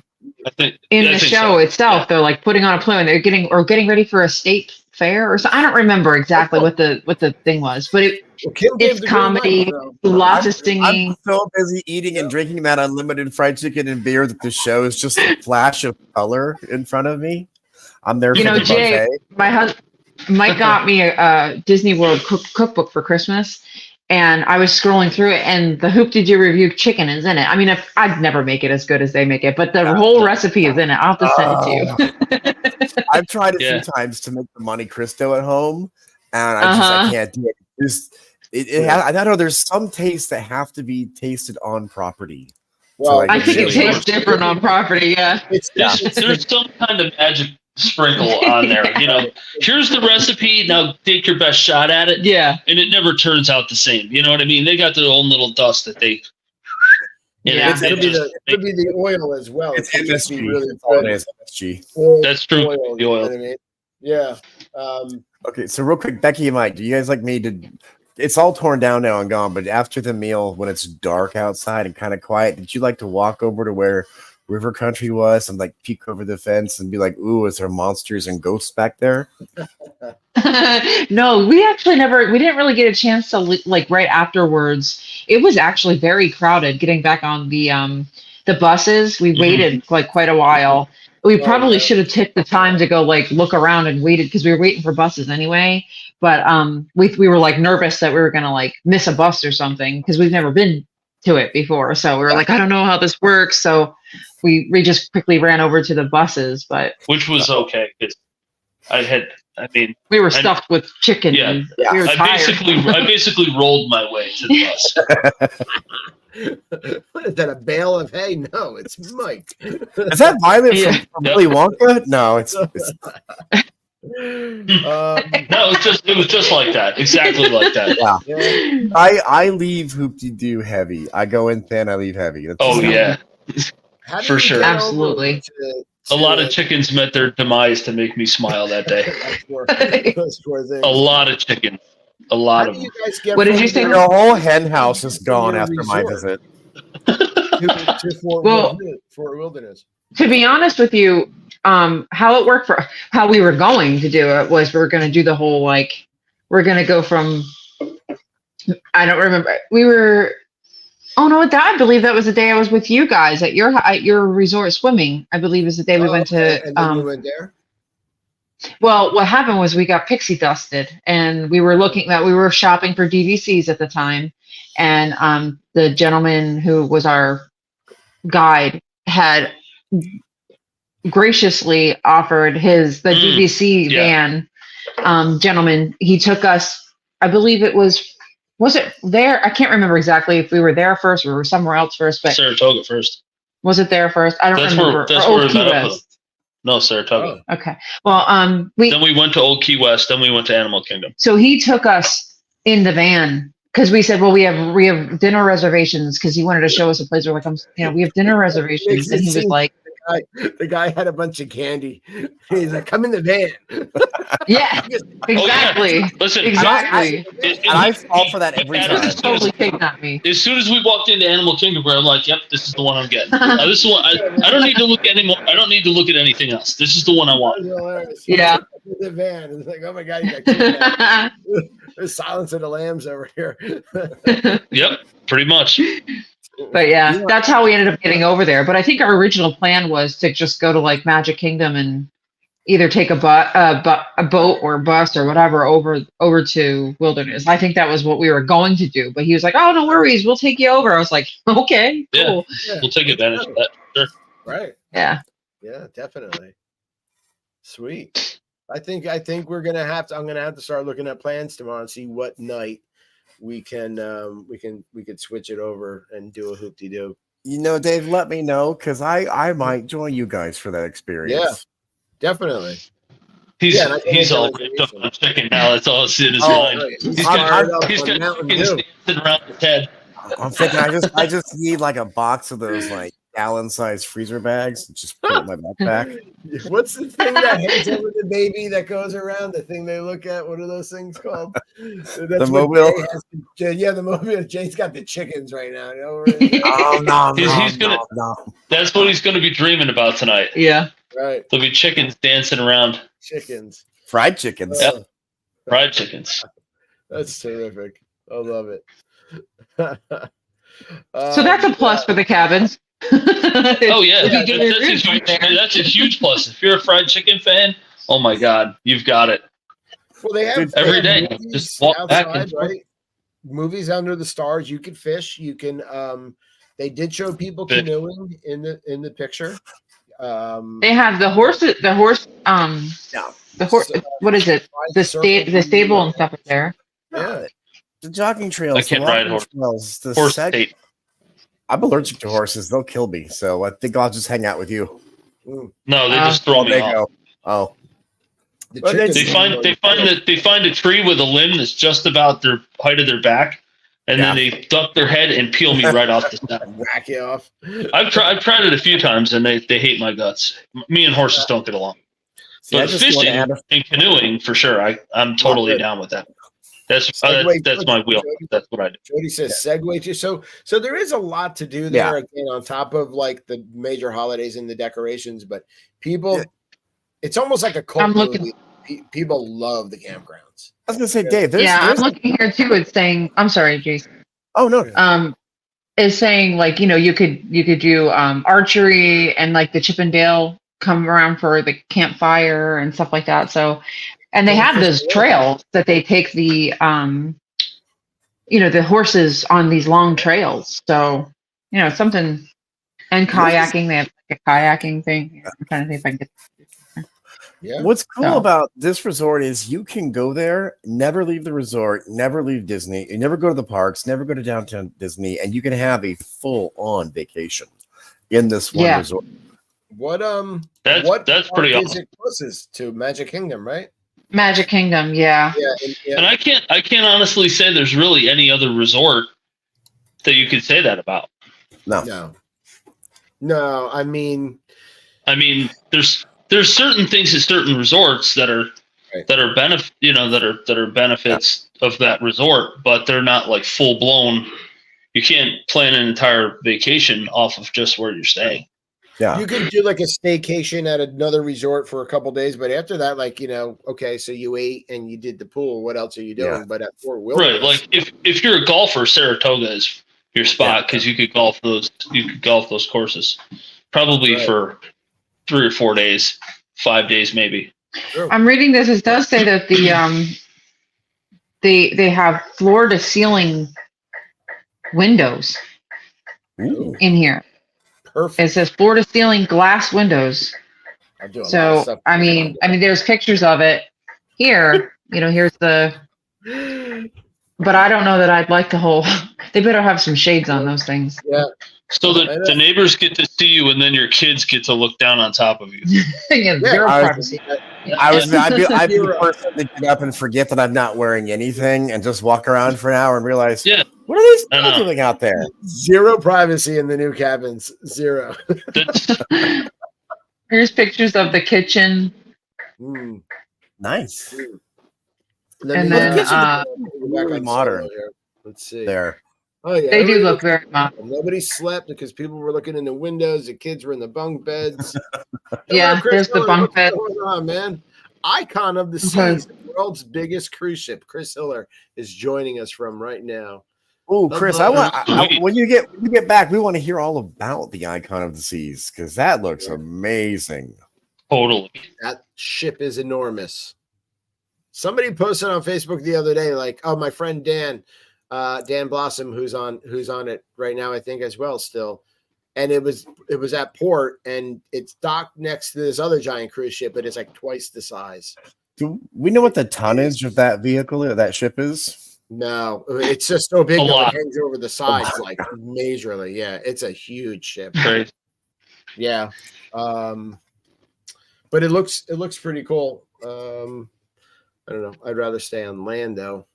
In the show itself, they're like putting on a play, and they're getting ready for a state fair or so. I don't remember exactly what the thing was, but it's comedy, lots of singing. I'm so busy eating and drinking that unlimited fried chicken and beer that the show is just a flash of color in front of me. I'm there for the Jay, buffet. My husband Mike got me a Disney World cookbook for Christmas. And I was scrolling through it, and the Hoop-Dee-Doo Review chicken is in it. I mean, I'd never make it as good as they make it, but the whole recipe is in it. I'll have to send it to you. I've tried a few times to make the Monte Cristo at home, and I can't do it. I know there's some tastes that have to be tasted on property. Well, I think it tastes different on property. Yeah, there's some kind of magic sprinkle on there. Here's the recipe. Now take your best shot at it. Yeah. And it never turns out the same. You know what I mean? They got their own little dust that they. It could be the oil as well. It's MSG. Really MSG. That's true. The oil. You know what I mean? Yeah. Okay, so real quick, Becky and Mike, do you guys like me to? It's all torn down now and gone, but after the meal, when it's dark outside and kind of quiet, did you like to walk over to where River Country was and like peek over the fence and be like, ooh, is there monsters and ghosts back there? No, we actually we didn't really get a chance to like right afterwards. It was actually very crowded getting back on the buses. We waited like quite a while. we probably should have took the time to go like look around and waited because we were waiting for buses anyway. But we were like nervous that we were gonna like miss a bus or something because we've never been to it before. So we were like, I don't know how this works. So we just quickly ran over to the buses, but which was okay because we were stuffed with chicken. Yeah, and we were tired. I basically rolled my way to the bus. What is that? A bale of hay? No, it's Mike. Is that Violet from Willy Wonka? No, it's no, it was just like that, exactly like that. Yeah. I leave hoop-de-doo heavy. I go in thin, I leave heavy. Yeah, for sure, absolutely. A lot of chickens met their demise to make me smile that day. A lot of chicken. A lot of them. What did you say? The whole hen house is gone after my visit. to Fort Wilderness. To be honest with you, how it worked for how we were going to do it was we were going to do the whole like we're going to go from I don't remember I believe that was the day I was with you guys at your resort swimming. I believe is the day we went to. And then we went there. Well, what happened was we got pixie dusted, and we were shopping for DVCs at the time, and the gentleman who was our guide had graciously offered the DVC van gentleman. He took us. I believe it was it there? I can't remember exactly if we were there first or we were somewhere else first, but Saratoga first. Was it there first? I don't remember. That's where Key West. No, Saratoga. Oh. Okay. Well, then we went to Old Key West. Then we went to Animal Kingdom. So he took us in the van because we said, "Well, we have dinner reservations," because he wanted to show us a place where we have dinner reservations, and he was like. The guy had a bunch of candy. He's like, "Come in the van." Yeah, exactly. Oh, yeah. Listen, exactly. I fall for that every time. Totally kicking me. As soon as we walked into Animal Kingdom, I'm like, "Yep, this is the one I'm getting. This is one. I don't need to look anymore. I don't need to look at anything else. This is the one I want." Yeah. The van. It's like, oh my god, you got there's Silence of the Lambs over here. Yep, pretty much. But yeah, that's how we ended up getting over there. But I think our original plan was to just go to like Magic Kingdom and either take a boat or bus or whatever over to Wilderness. I think that was what we were going to do. But he was like, "Oh, no worries, we'll take you over." I was like, "Okay, cool." Yeah, we'll take advantage of that. Sure. Right. Yeah. Yeah, definitely. Sweet. I think we're gonna have to. I'm gonna have to start looking at plans tomorrow and see what night we could switch it over and do a hoop-de-doo. Dave, let me know because I might join you guys for that experience. Yeah, definitely. He's all ripped up on chicken now. That's all that's in his mind. Right. He's got chicken dancing around his head. I'm thinking I just need like a box of those like gallon-sized freezer bags and just put it in my backpack. What's the thing that hangs over the baby that goes around? The thing they look at? What are those things called? The mobile. The mobile. Jay's got the chickens right now. No. That's what he's going to be dreaming about tonight. Yeah. Right. There'll be chickens dancing around. Chickens. Fried chickens. Yep. Fried chickens. That's terrific. I love it. So that's a plus for the cabins. Oh yeah, that's a huge plus. If you're a fried chicken fan, oh my god, you've got it. Well, they have every day. Just walk outside, back and right? Movies under the stars. You can fish. You can. They did show people canoeing in the picture. They have the horse. The horse. The horse. What is it? The stable and stuff is there. Yeah. The jogging trails. I can't ride horse. State. I'm allergic to horses. They'll kill me. So I think I'll just hang out with you. No, they just throw me off. Oh. They find a tree with a limb that's just about their height of their back, and then they duck their head and peel me right off the stem. Whack you off. I've tried it a few times, and they hate my guts. Me and horses don't get along. But fishing and canoeing, for sure, I'm totally down with that. That's my wheel. That's what I do. Jody says segue to so there is a lot to do there again on top of like the major holidays and the decorations, but people, it's almost like a cult movie. People love the campgrounds. I was gonna say, Dave. I'm looking here too. It's saying, I'm sorry, Jason. Oh no. Is saying like you could do archery and like the Chip and Dale come around for the campfire and stuff like that. So, and they have those trails that they take the the horses on these long trails. So, something, and kayaking, they have like a kayaking thing. I'm trying to think if I can get. Yeah. What's cool about this resort is you can go there, never leave the resort, never leave Disney, you never go to the parks, never go to downtown Disney, and you can have a full-on vacation in this one resort. That's pretty awesome. Closest to Magic Kingdom, right? Magic Kingdom, yeah. And I can't honestly say there's really any other resort that you could say that about. No. I mean, there's certain things at certain resorts that are benefits of that resort, but they're not like full blown. You can't plan an entire vacation off of just where you're staying. Yeah, you could do like a staycation at another resort for a couple days, but after that, like okay, so you ate and you did the pool. What else are you doing? Yeah. But at Fort Wilderness, right? Like if you're a golfer, Saratoga is your spot because you could golf those. You could golf those courses probably for 3 or 4 days, 5 days maybe. Sure. I'm reading this. It does say that the they have floor to ceiling windows in here. Perfect. It says floor to ceiling glass windows. So I mean, there's pictures of it here. Here's the. But I don't know that I'd like the whole. They better have some shades on those things. Yeah. So the neighbors get to see you, and then your kids get to look down on top of you. Zero privacy. I'd be the person to get up and forget that I'm not wearing anything and just walk around for an hour and realize, what are these people doing out there? Zero privacy in the new cabins. Zero. Here's pictures of the kitchen. Nice. And then really modern. Let's see. There. Oh yeah, they do look very modern. Nobody slept because people were looking in the windows. The kids were in the bunk beds. There's the bunk bed. What's going on, man? Icon of the seas, the world's biggest cruise ship. Chris Hiller is joining us from right now. Oh, Chris, when you get back, we want to hear all about the Icon of the Seas because that looks amazing. Totally. That ship is enormous. Somebody posted on Facebook the other day, like, oh, my friend Dan Blossom, who's on it right now, I think as well still. And it was at port and it's docked next to this other giant cruise ship, but it's like twice the size. Do we know what the tonnage of that vehicle or that ship is? No, it's just so big that it hangs over the sides like majorly. Yeah, it's a huge ship. Right. Yeah. But it looks pretty cool. I don't know. I'd rather stay on land though.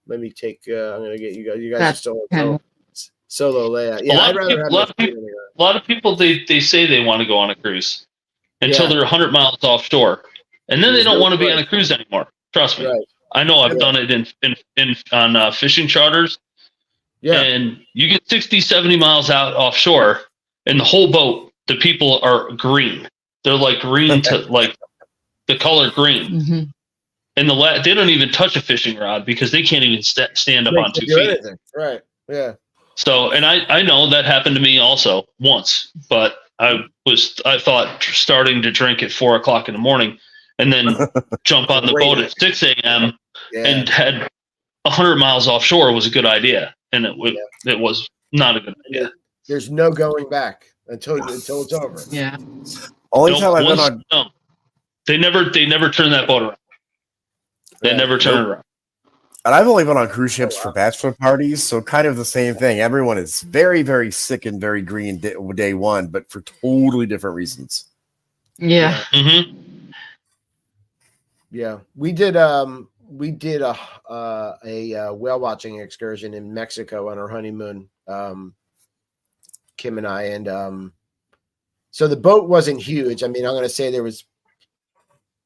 Let me take. I'm gonna get you guys. You guys are still solo layout. Yeah, I'd rather have a lot of people. They say they want to go on a cruise until they're 100 miles offshore, and then they don't want to be on a cruise anymore. Trust me. Right. I know. I've done it on fishing charters. Yeah. And you get 60, 70 miles out offshore, and the whole boat, the people are green. They're like green to like the color green. Mm-hmm. And they don't even touch a fishing rod because they can't even stand up on 2 feet. Anything. Right. Yeah. So, and I know that happened to me also once, but I thought starting to drink at 4 o'clock in the morning and then jump on the boat at 6 a.m. and head 100 miles offshore was a good idea. And it was not a good idea. There's no going back until it's over. Yeah. Only time I've been on. No, they never turn that boat around. They never turn around. And I've only been on cruise ships for bachelor parties, so kind of the same thing. Everyone is very, very sick and very green day one, but for totally different reasons. Yeah. Mm-hmm. Yeah. We did a whale watching excursion in Mexico on our honeymoon. Kim and I, and so the boat wasn't huge. I mean, I'm going to say there was,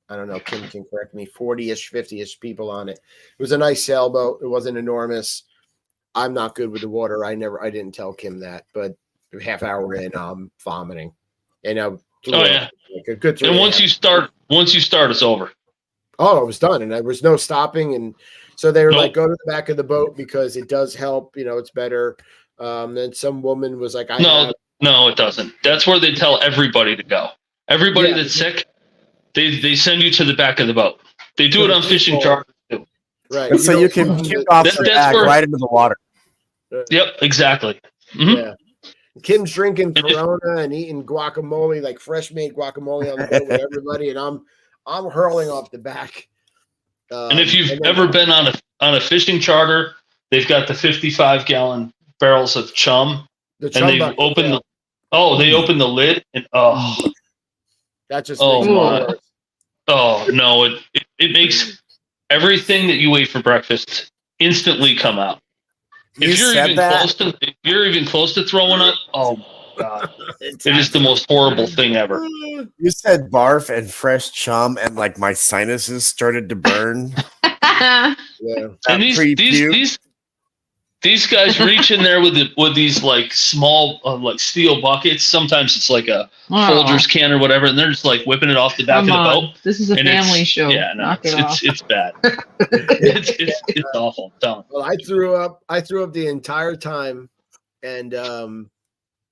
I don't know, Kim can correct me, 40-ish, 50-ish people on it. It was a nice sailboat. It wasn't enormous. I'm not good with the water. I didn't tell Kim that, but a half hour in, I'm vomiting. And like a good. And once you start, it's over. Oh, it was done, and there was no stopping. And so they were like, go to the back of the boat because it does help. It's better. Then some woman was like, No, it doesn't. That's where they tell everybody to go. Everybody that's sick, they send you to the back of the boat. They do it on fishing charters too. Right. And so you can kick off the back right into the water. Yep, exactly. Mm-hmm. Yeah. Kim's drinking Corona and eating guacamole, like fresh made guacamole on the boat with everybody, and I'm hurling off the back. And if you've ever been on a fishing charter, they've got the 55-gallon barrels of chum, and they open the lid, and that just no, it makes everything that you ate for breakfast instantly come out. If you're even close to throwing up, oh my God, it is the most horrible thing ever. You said barf and fresh chum, and like my sinuses started to burn. Yeah. And these guys reach in there with these like small like steel buckets. Sometimes it's like a Folgers can or whatever, and they're just like whipping it off the back of the boat. This is a family show. Yeah, no, it's bad. it's awful. Don't. Well, I threw up the entire time, and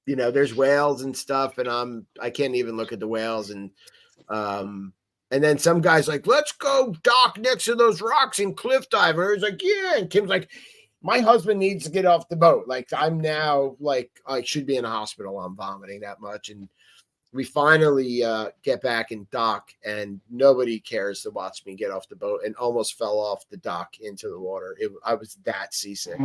there's whales and stuff, and I can't even look at the whales, and then some guy's like, let's go dock next to those rocks and cliff dive. And he's like, yeah, and Kim's like, my husband needs to get off the boat. Like, I'm now like I should be in a hospital. I'm vomiting that much. And we finally get back and dock, and nobody cares to watch me get off the boat, and almost fell off the dock into the water. I was that seasick.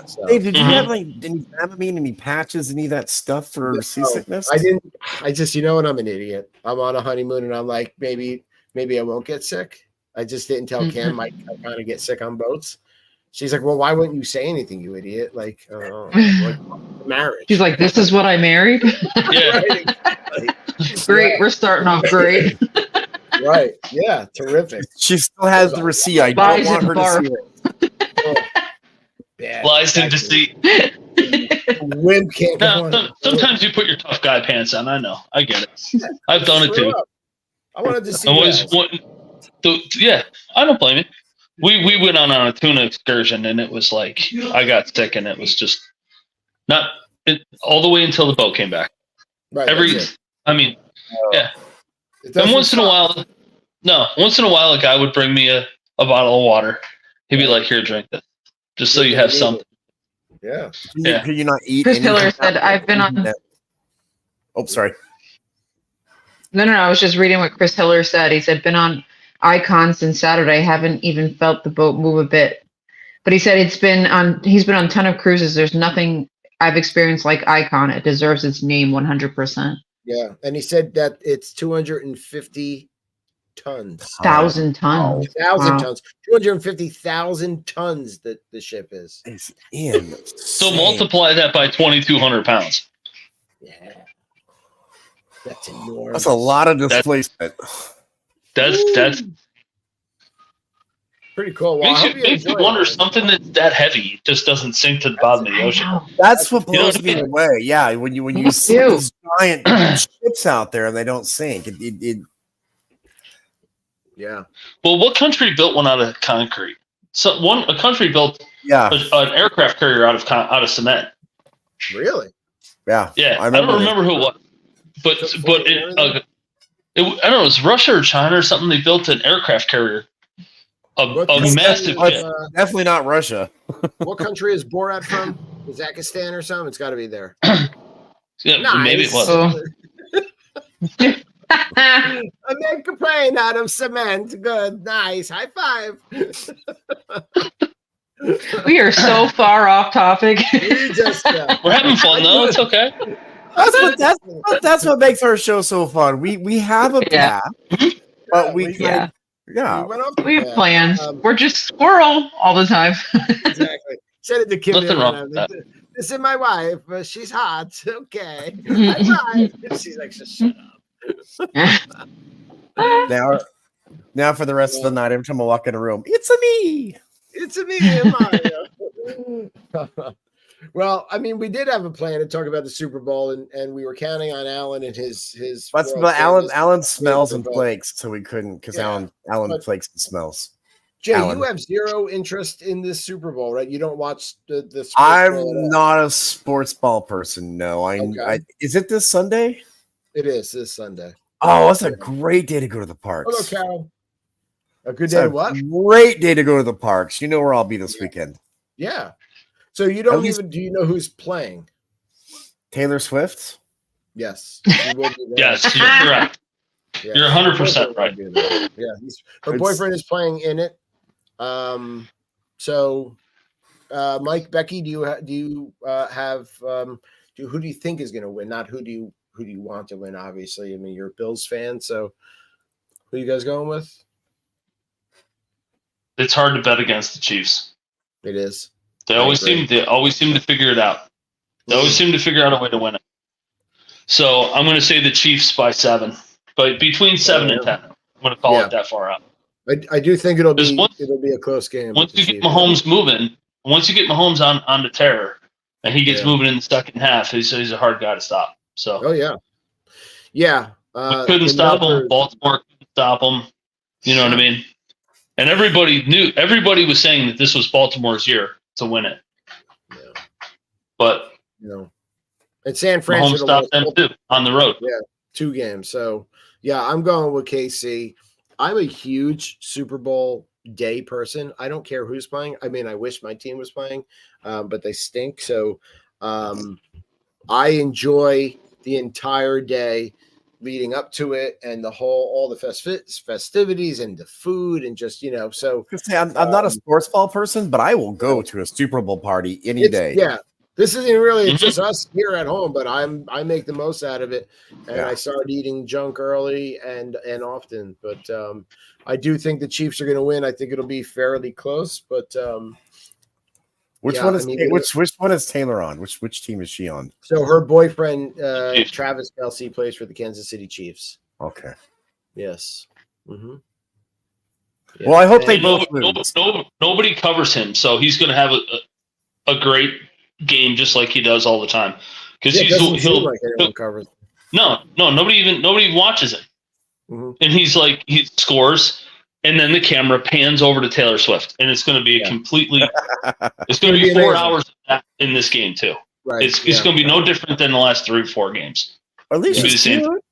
So, Dave, did you have any Dramamine, any patches, any of that stuff for seasickness? I didn't. I just, I'm an idiot. I'm on a honeymoon, and I'm like, maybe I won't get sick. I just didn't tell Kim I kind of get sick on boats. She's like, well, why wouldn't you say anything, you idiot? Like, marriage. She's like, this is what I married? Yeah. Right, exactly. Great. We're starting off great. Right. Yeah. Terrific. She still has the receipt. I don't want her to see it. Lies in deceit. Wimp can't go sometimes you put your tough guy pants on. I know. I get it. I've done it too. I wanted to see yeah, I don't blame you. We went on a tuna excursion, and it was like I got sick, and it was just all the way until the boat came back. Right. Yeah. And once in a while, a guy would bring me a bottle of water. He'd be like, "Here, drink this, just so you have something." Yeah. Can you not eat? Chris Hiller said, "I've been on." Oh, sorry. No. I was just reading what Chris Hiller said. He said, "Been on Icon since Saturday. Haven't even felt the boat move a bit." But he said he's been on a ton of cruises. There's nothing I've experienced like Icon. It deserves its name 100%. Yeah. And he said that it's 250 tons. 1,000 tons. 1,000 tons. 250,000 tons that the ship is. It's insane. So multiply that by 2,200 pounds. Yeah. That's enormous. That's a lot of displacement. That's pretty cool. Well, makes you wonder something that heavy just doesn't sink to the bottom of the ocean. That's what blows me away. Yeah, when you see these giant ships out there and they don't sink. Yeah. Well, what country built one out of concrete? So a country built an aircraft carrier out of cement. Really? Yeah. Yeah. I don't remember who it was, but I don't know. It was Russia or China or something. They built an aircraft carrier. A massive ship. Definitely not Russia. What country is Borat from? Kazakhstan or something? It's got to be there. Yeah, nice. Maybe it was. I make a plane out of cement. Good, nice. High five. We are so far off topic. We're having fun though. It's okay. That's what makes our show so fun. We have a path, but we have plans. We're just squirrel all the time. Exactly. Said it to Kim. Nothing wrong with that. This is my wife. She's hot. Okay. She's like, just shut up. Now for the rest of the night, every time I walk in a room, it's a me. It's a me, Mario. Well, I mean, we did have a plan to talk about the Super Bowl, and we were counting on Alan and his. But Alan smells and flakes, so we couldn't because Alan flakes and smells. Jay, you have zero interest in this Super Bowl, right? You don't watch the sports I'm not a sports ball person. No, is it this Sunday? It is this Sunday. Oh, it's a great day to go to the parks. Hello, Carol. A good day to what? Great day to go to the parks. You know where I'll be this weekend. Yeah. So you don't even, do you know who's playing? Taylor Swift? Yes. She will be there. Yes, you're correct. Yeah. You're 100% right. Yeah. Her boyfriend is playing in it. So Mike, Becky, who do you think is going to win? Not who do you want to win, obviously. I mean, you're a Bills fan, so who are you guys going with? It's hard to bet against the Chiefs. It is. They always seem to figure it out. They always seem to figure out a way to win it. So I'm going to say the Chiefs by 7, but between 7 and 10. I'm going to call it that far out. I do think it'll be a close game. Once you get Mahomes moving, once you get Mahomes on the terror, and he gets moving in the second half, he's a hard guy to stop. So yeah. We couldn't stop him. Baltimore couldn't stop him. You know what I mean? And everybody was saying that this was Baltimore's year to win it. Yeah. But and San Francisco Mahomes stopped them too on the road. Yeah, 2 games. So I'm going with KC. I'm a huge Super Bowl day person. I don't care who's playing. I mean, I wish my team was playing, but they stink. So I enjoy the entire day leading up to it and all the festivities and the food and just, so I'm not a sports ball person, but I will go to a Super Bowl party any day. Yeah. This isn't really just us here at home, but I make the most out of it. And I started eating junk early and often, but I do think the Chiefs are going to win. I think it'll be fairly close, but which one is Taylor on? Which team is she on? So her boyfriend, Travis Kelce, plays for the Kansas City Chiefs. Okay. Yes. Mm-hmm. Yeah. Well, I hope they both lose. Nobody covers him, so he's going to have a great game just like he does all the time. Because he'll like anyone covers. No, nobody watches him. Mm-hmm. And he scores. And then the camera pans over to Taylor Swift, and it's going to be it's going to be 4 hours of that in this game too. Right. It's going to be no different than the last 3 or 4 games. At least she's cute.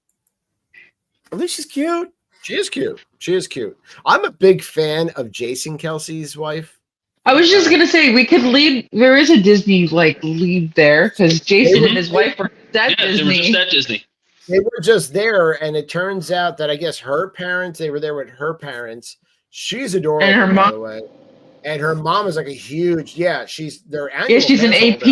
At least she's cute. She is cute. She is cute. I'm a big fan of Jason Kelce's wife. I was just going to say, we could lead. There is a Disney lead there because Jason and his wife were at Disney. They were just at Disney. They were just there, and it turns out that I guess her parents, they were there with her parents. She's adorable, and her mom, by the way. And her mom is like a huge, she's their annual. Yeah, she's an AP.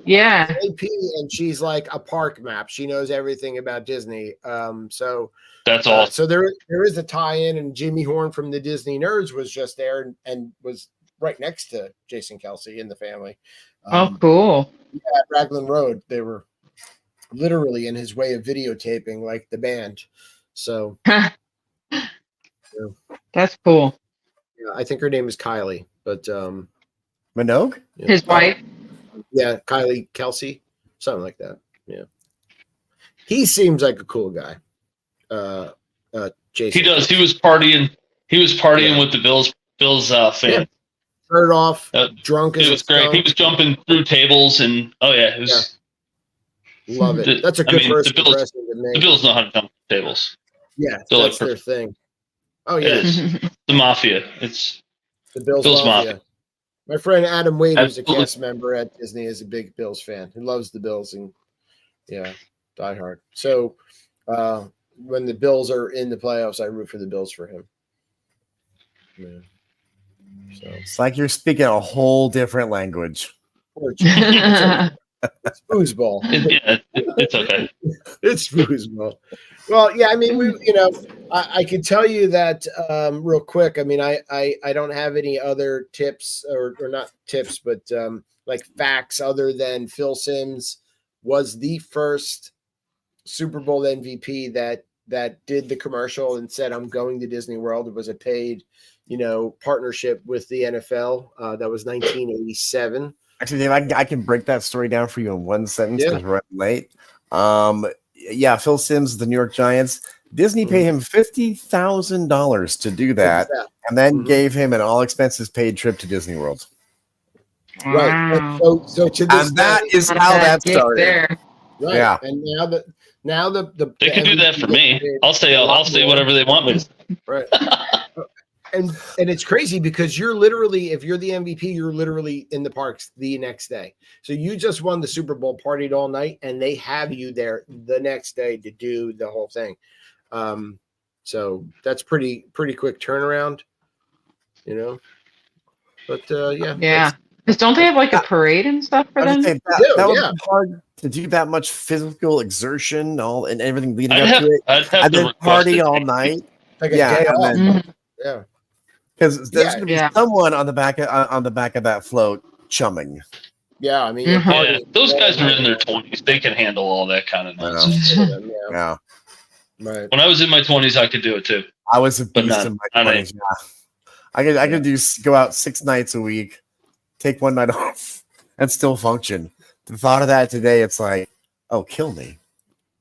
Yeah. AP, and she's like a park map. She knows everything about Disney. So that's awesome. So there is a tie-in, and Jimmy Horn from the Disney Nerds was just there and was right next to Jason Kelce in the family. Oh, cool. Yeah, at Raglan Road, they were literally in his way of videotaping like the band. So that's cool. Yeah, I think her name is Kylie, but Minogue? His wife? Yeah, Kylie Kelce, something like that. Yeah. He seems like a cool guy. Jason. He does. He was partying with the Bills fan. Yeah. Started off drunk. It was great. Skunk. He was jumping through tables and it was. Love it. That's a good first impression to make. The Bills know how to jump tables. Yeah, that's their thing. Oh yeah, the mafia. It's the Bills mafia. My friend Adam Wade, who's a cast member at Disney, is a big Bills fan. He loves the Bills and die hard. So when the Bills are in the playoffs, I root for the Bills for him. Yeah. So it's like you're speaking a whole different language. It's foosball. It's okay. It's foosball. Well, yeah, I mean, I can tell you that real quick. I mean, I don't have any other tips or not tips, but like facts other than Phil Simms was the first Super Bowl MVP that did the commercial and said, "I'm going to Disney World." It was a paid, partnership with the NFL. That was 1987. Actually, Dave, I can break that story down for you in one sentence because we're running late. Phil Simms, the New York Giants, Disney paid him $50,000 to do that, and then gave him an all expenses paid trip to Disney World. Right. So to this and that is how that started. Right. Yeah. And Now they can do that for me. I'll say whatever they want me. Right. And it's crazy because you're literally, if you're the MVP, you're literally in the parks the next day. So you just won the Super Bowl, partied all night, and they have you there the next day to do the whole thing. So that's pretty quick turnaround, you know. But yeah. Because don't they have like a parade and stuff for them? That would be hard to do that much physical exertion, and everything leading up to it. I'd then party all night. Like a day off. Yeah. Because there's going to be someone on the back of that float chumming. Yeah, I mean, those guys are in their 20s. They can handle all that kind of nonsense. Yeah. Right. When I was in my 20s, I could do it too. I was a beast in my 20s. Yeah. I could go out 6 nights a week, take 1 night off, and still function. The thought of that today, it's like, oh, kill me.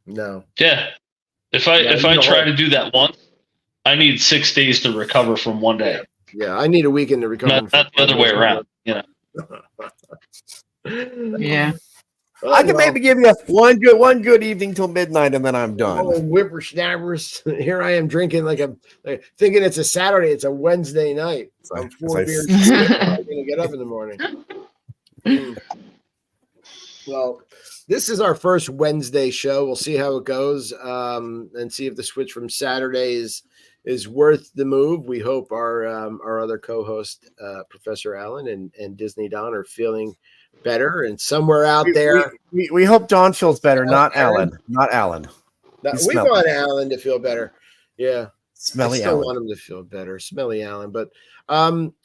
No. Yeah. If I try to do that once, I need 6 days to recover from 1 day. Yeah, I need a weekend to recover. Not the other way around. You know. Yeah. I can maybe give you one good evening till midnight, and then I'm done. Oh, whippersnappers! Here I am drinking like thinking it's a Saturday. It's a Wednesday night. I'm 4 beers. I'm gonna get up in the morning. Well, this is our first Wednesday show. We'll see how it goes, and see if the switch from Saturday is worth the move. We hope our other co-host, Professor Allen and Disney Don, are feeling better, and somewhere out there. We hope Don feels better, not Alan. Not Alan. We want Alan to feel better. Yeah. Smelly I Alan. want him to feel better. Smelly Alan. But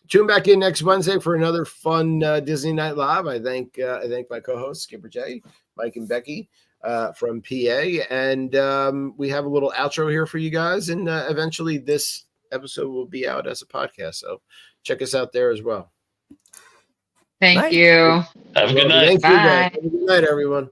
tune back in next Wednesday for another fun Disney Night Live. I thank my co-hosts, Skipper Jay, Mike and Becky from PA. And we have a little outro here for you guys. And eventually this episode will be out as a podcast. So check us out there as well. Thank you. Have a good night. Bye. Have a good night, everyone.